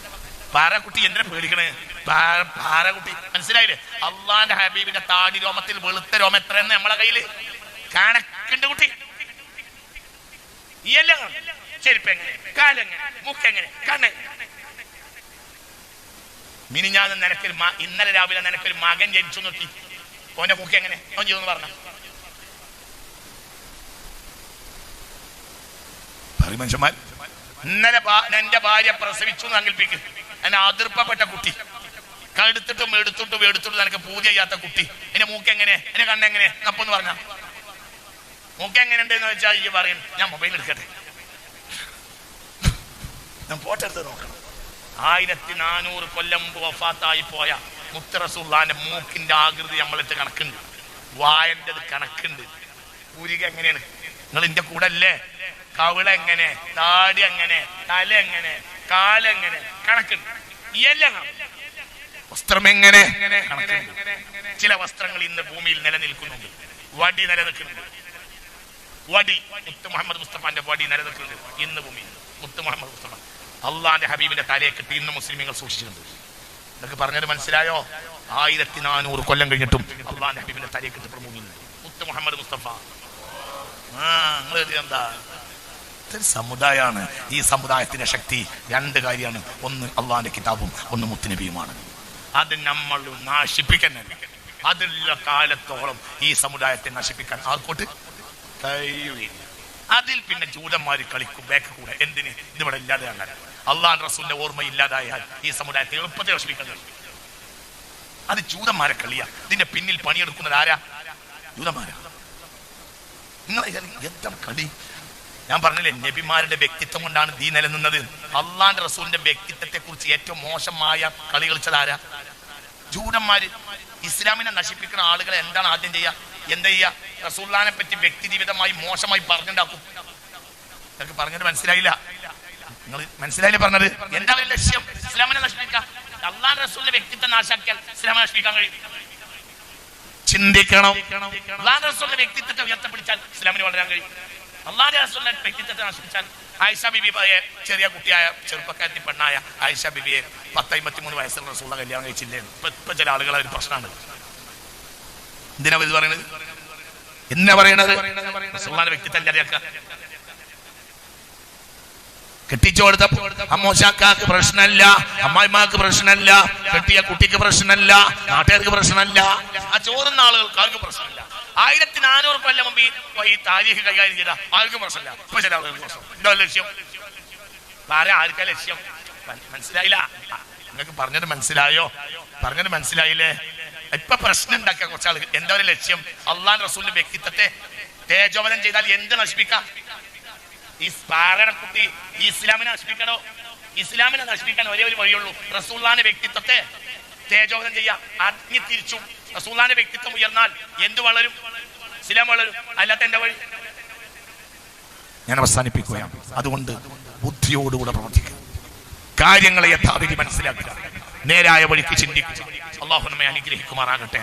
പാറക്കുട്ടി എന്തിനാ പേടിക്കണേ? പാറക്കുട്ടി മനസ്സിലായില്ലേ? അള്ളാന്റെ ഹബീബിന്റെ താടി രോമത്തിൽ വെളുത്ത രോമം എത്രയെന്ന് നമ്മളെ കയ്യില് കണക്കുണ്ട് കുട്ടി. ഈ എല്ലാം ചെരുപ്പ് എങ്ങനെ, കാലെങ്ങനെ, മൂക്കെങ്ങനെ, കണ്ണ്. മിനിഞ്ഞാന്ന് നിനക്കൊരു ഇന്നലെ രാവിലെ നിനക്കൊരു മകൻ ജനിച്ചു നോക്കി, ഓന്റെ മൂക്ക് എങ്ങനെ ഓൻ ചെയ്തെന്ന് പറഞ്ഞ മനുഷ്യന്മാർ. ഇന്നലെ എന്റെ ഭാര്യ പ്രസവിച്ചു എന്ന് സങ്കല്പിക്കും. എന്നെ അതിർപ്പപ്പെട്ട കുട്ടി, കടുത്തിട്ടും എടുത്തിട്ടും നിനക്ക് പൂജ ചെയ്യാത്ത കുട്ടി, എന്റെ മൂക്ക് എങ്ങനെ, എന്റെ കണ്ണെങ്ങനെ അപ്പൊന്ന് പറഞ്ഞ മൂക്ക് എങ്ങനെ ഉണ്ടെന്ന് വെച്ചാൽ ഈ പറയും ഞാൻ മൊബൈൽ എടുക്കട്ടെ, ഞാൻ ഫോട്ടോ എടുത്ത് നോക്കണം. 1400 കൊല്ലം മുമ്പ് വഫാത്തായി പോയ മുത്ത് റസൂലുള്ളാഹിന്റെ മൂക്കിന്റെ ആകൃതി നമ്മളിട്ട് കണക്കുണ്ട്, വായന്റെത് കണക്കുണ്ട്. പൂരിക എങ്ങനെയാണ്? നിങ്ങൾ ഇതിന്റെ കൂടെ അല്ലേ? കവിള എങ്ങനെ, താടി എങ്ങനെ, തല എങ്ങനെ, കാലെങ്ങനെ കണക്കുണ്ട്. എല്ലാം വസ്ത്രം എങ്ങനെ കണക്കുണ്ട്. ചില വസ്ത്രങ്ങൾ ഇന്ന് ഭൂമിയിൽ നിലനിൽക്കുന്നുണ്ട്. വടി നിലനിൽക്കുന്നുണ്ട്. വടി മുത്ത് മുഹമ്മദ് മുസ്തഫാന്റെ വടി നിലനിൽക്കുന്നുണ്ട് ഇന്ന് ഭൂമിയിൽ. മുത്ത് മുഹമ്മദ് മുസ്തഫ അള്ളാന്റെ ഹബീബിന്റെ തലയെ കിട്ടി ഇന്ന് മുസ്ലിമീങ്ങൾ സൂക്ഷിച്ചിട്ടുണ്ട്. ഇതൊക്കെ പറഞ്ഞത് മനസ്സിലായോ? 1400 കൊല്ലം കഴിഞ്ഞിട്ടും അള്ളാന്റെ ഹബീബിന്റെ തലയെ കിട്ടി ഭൂമിയിൽ മുത്ത് മുഹമ്മദ് മുസ്തഫ. എന്താ സമുദായമാണ്. ഈ സമുദായത്തിന്റെ ശക്തി 2 കാര്യമാണ്. ഒന്ന് അള്ളാന്റെ കിതാബും, ഒന്ന് മുത്തുനബിയുമാണ്. അത് നമ്മൾ നശിപ്പിക്കാൻ, അതിലുള്ള കാലത്തോളം ഈ സമുദായത്തെ നശിപ്പിക്കാൻ ആർക്കോട്ട് കഴിയുകയില്ല. അതിൽ പിന്നെ ജൂതന്മാര് കളിക്കും ബാക്ക് കൂടെ. എന്തിന്? ഇതിവിടെ ഇല്ലാതെ അങ്ങനെ അള്ളാഹ് റസൂലിന്റെ ഓർമ്മ ഇല്ലാതായാൽ ഈ സമുദായത്തെ എളുപ്പത്തിൽ നശിപ്പിക്കാൻ. അത് ജൂതന്മാരെ കളിയാ. ഇതിന്റെ പിന്നിൽ പണിയെടുക്കുന്നത് ആരാ? ജൂതന്മാരാ. നിങ്ങൾ എന്താ കളി? ഞാൻ പറഞ്ഞില്ലേ, നബിമാരുടെ വ്യക്തിത്വം കൊണ്ടാണ് ദീൻ നിലനിന്നത്. അള്ളാന്റെ റസൂലിന്റെ വ്യക്തിത്വത്തെ കുറിച്ച് ഏറ്റവും മോശമായ കളി കളിച്ചത് ആരാ? ജൂതന്മാര്. ഇസ്ലാമിനെ നശിപ്പിക്കുന്ന ആളുകളെ എന്താണ് ആദ്യം ചെയ്യുക? എന്താ ചെയ്യുക? റസൂലുള്ളാഹിനെ പറ്റി വ്യക്തി ജീവിതമായി മോശമായി പറഞ്ഞുണ്ടാക്കും. നിങ്ങൾക്ക് പറഞ്ഞത് മനസ്സിലായില്ല? നിങ്ങൾ മനസ്സിലായില്ലേ പറഞ്ഞത്? എന്താ ലക്ഷ്യം? ഇസ്ലാമിനെ നശിപ്പിക്കുക. അള്ളാഹ് റസൂലിന്റെ വ്യക്തിത്വം നാശാക്കിയാൽ ഇസ്ലാമിനെ നശിപ്പിക്കാൻ കഴിയും. ചിന്തിക്കണം. അല്ലാഹുവിന്റെ റസൂലിന്റെ വ്യക്തിത്വത്തെ ഉയർത്തിപ്പിടിച്ചാൽ ഇസ്ലാമിന് വളരാൻ കഴിയും. അല്ലാഹുവിന്റെ റസൂലിന്റെ വ്യക്തിത്വത്തെ നശിപ്പിച്ചാൽ ആയിഷ ബിബിയെ, ചെറിയ കുട്ടിയായ ചെറുപ്പക്കാരത്തി പെണ്ണായ ആയിഷ ബിബിയെ 10-53 വയസ്സുള്ള റസൂലിന്റെ കല്യാണം കഴിച്ചില്ലേ? ഇപ്പൊ ചില ആളുകളെ ഒരു പ്രശ്നമാണ്. എന്തിനാ ഇത് പറയുന്നത്? എന്നാ പറയണത്? റസൂലിന്റെ വ്യക്തിത്വം അറിയാക്കാം. കെട്ടിച്ചു കൊടുത്തപ്പോ അമ്മോശാക്കാക്ക് പ്രശ്നമല്ല, അമ്മായിമാക്ക് പ്രശ്നമല്ല, കെട്ടിയ കുട്ടിക്ക് പ്രശ്നമല്ല, നാട്ടുകാർക്ക് പ്രശ്നമല്ല, ആ ചോറുന്ന ആളുകൾക്ക് ആർക്കും പ്രശ്നമില്ല. 1400 കൊല്ലം മുമ്പ് ഈ താരീഖ് കൈകാര്യം ചെയ്ത ആർക്കും പ്രശ്നമില്ല. ഇപ്പൊ ചില ആളുകൾക്ക് പ്രശ്നം. എന്താ ലക്ഷ്യം? ആർക്കാ ലക്ഷ്യം? മനസ്സിലായില്ല? നിങ്ങൾക്ക് പറഞ്ഞത് മനസ്സിലായോ? പറഞ്ഞത് മനസ്സിലായില്ലേ? ഇപ്പൊ പ്രശ്നം ഉണ്ടാക്കുക കുറച്ച് ആളുകൾ. എന്താ ഒരു ലക്ഷ്യം? അള്ളാഹുവിന്റെ റസൂലിന്റെ വ്യക്തിത്വത്തെ തേജോവനം ചെയ്താൽ എന്ത് നശിപ്പിക്കാം? ഈ കുട്ടി ഈ ഇസ്ലാമിനെ നശിപ്പിക്കണോ? ഇസ്ലാമിനെ നശിപ്പിക്കാൻ ഒരേ ഒരു വഴിയുള്ളൂ, റസൂലുള്ളാഹിന്റെ വ്യക്തിത്വത്തെ തേജോവനം ചെയ്യാം. അതിന് തിരിച്ചും റസൂലുള്ളാഹിന്റെ വ്യക്തിത്വം ഉയർന്നാൽ എന്ത് വളരും? ഇസ്ലാം വളരും. അല്ലാത്ത എന്റെ വഴി. ഞാൻ അവസാനിപ്പിക്കുകയാണ്. അതുകൊണ്ട് ബുദ്ധിയോടുകൂടെ പ്രവർത്തിക്കുക, കാര്യങ്ങളെ യഥാവിധി മനസ്സിലാക്കുക, നേരായ വഴിക്ക് ചിന്തിക്കുക. അല്ലാഹു നമ്മെ അനുഗ്രഹിക്കുമാറാകട്ടെ.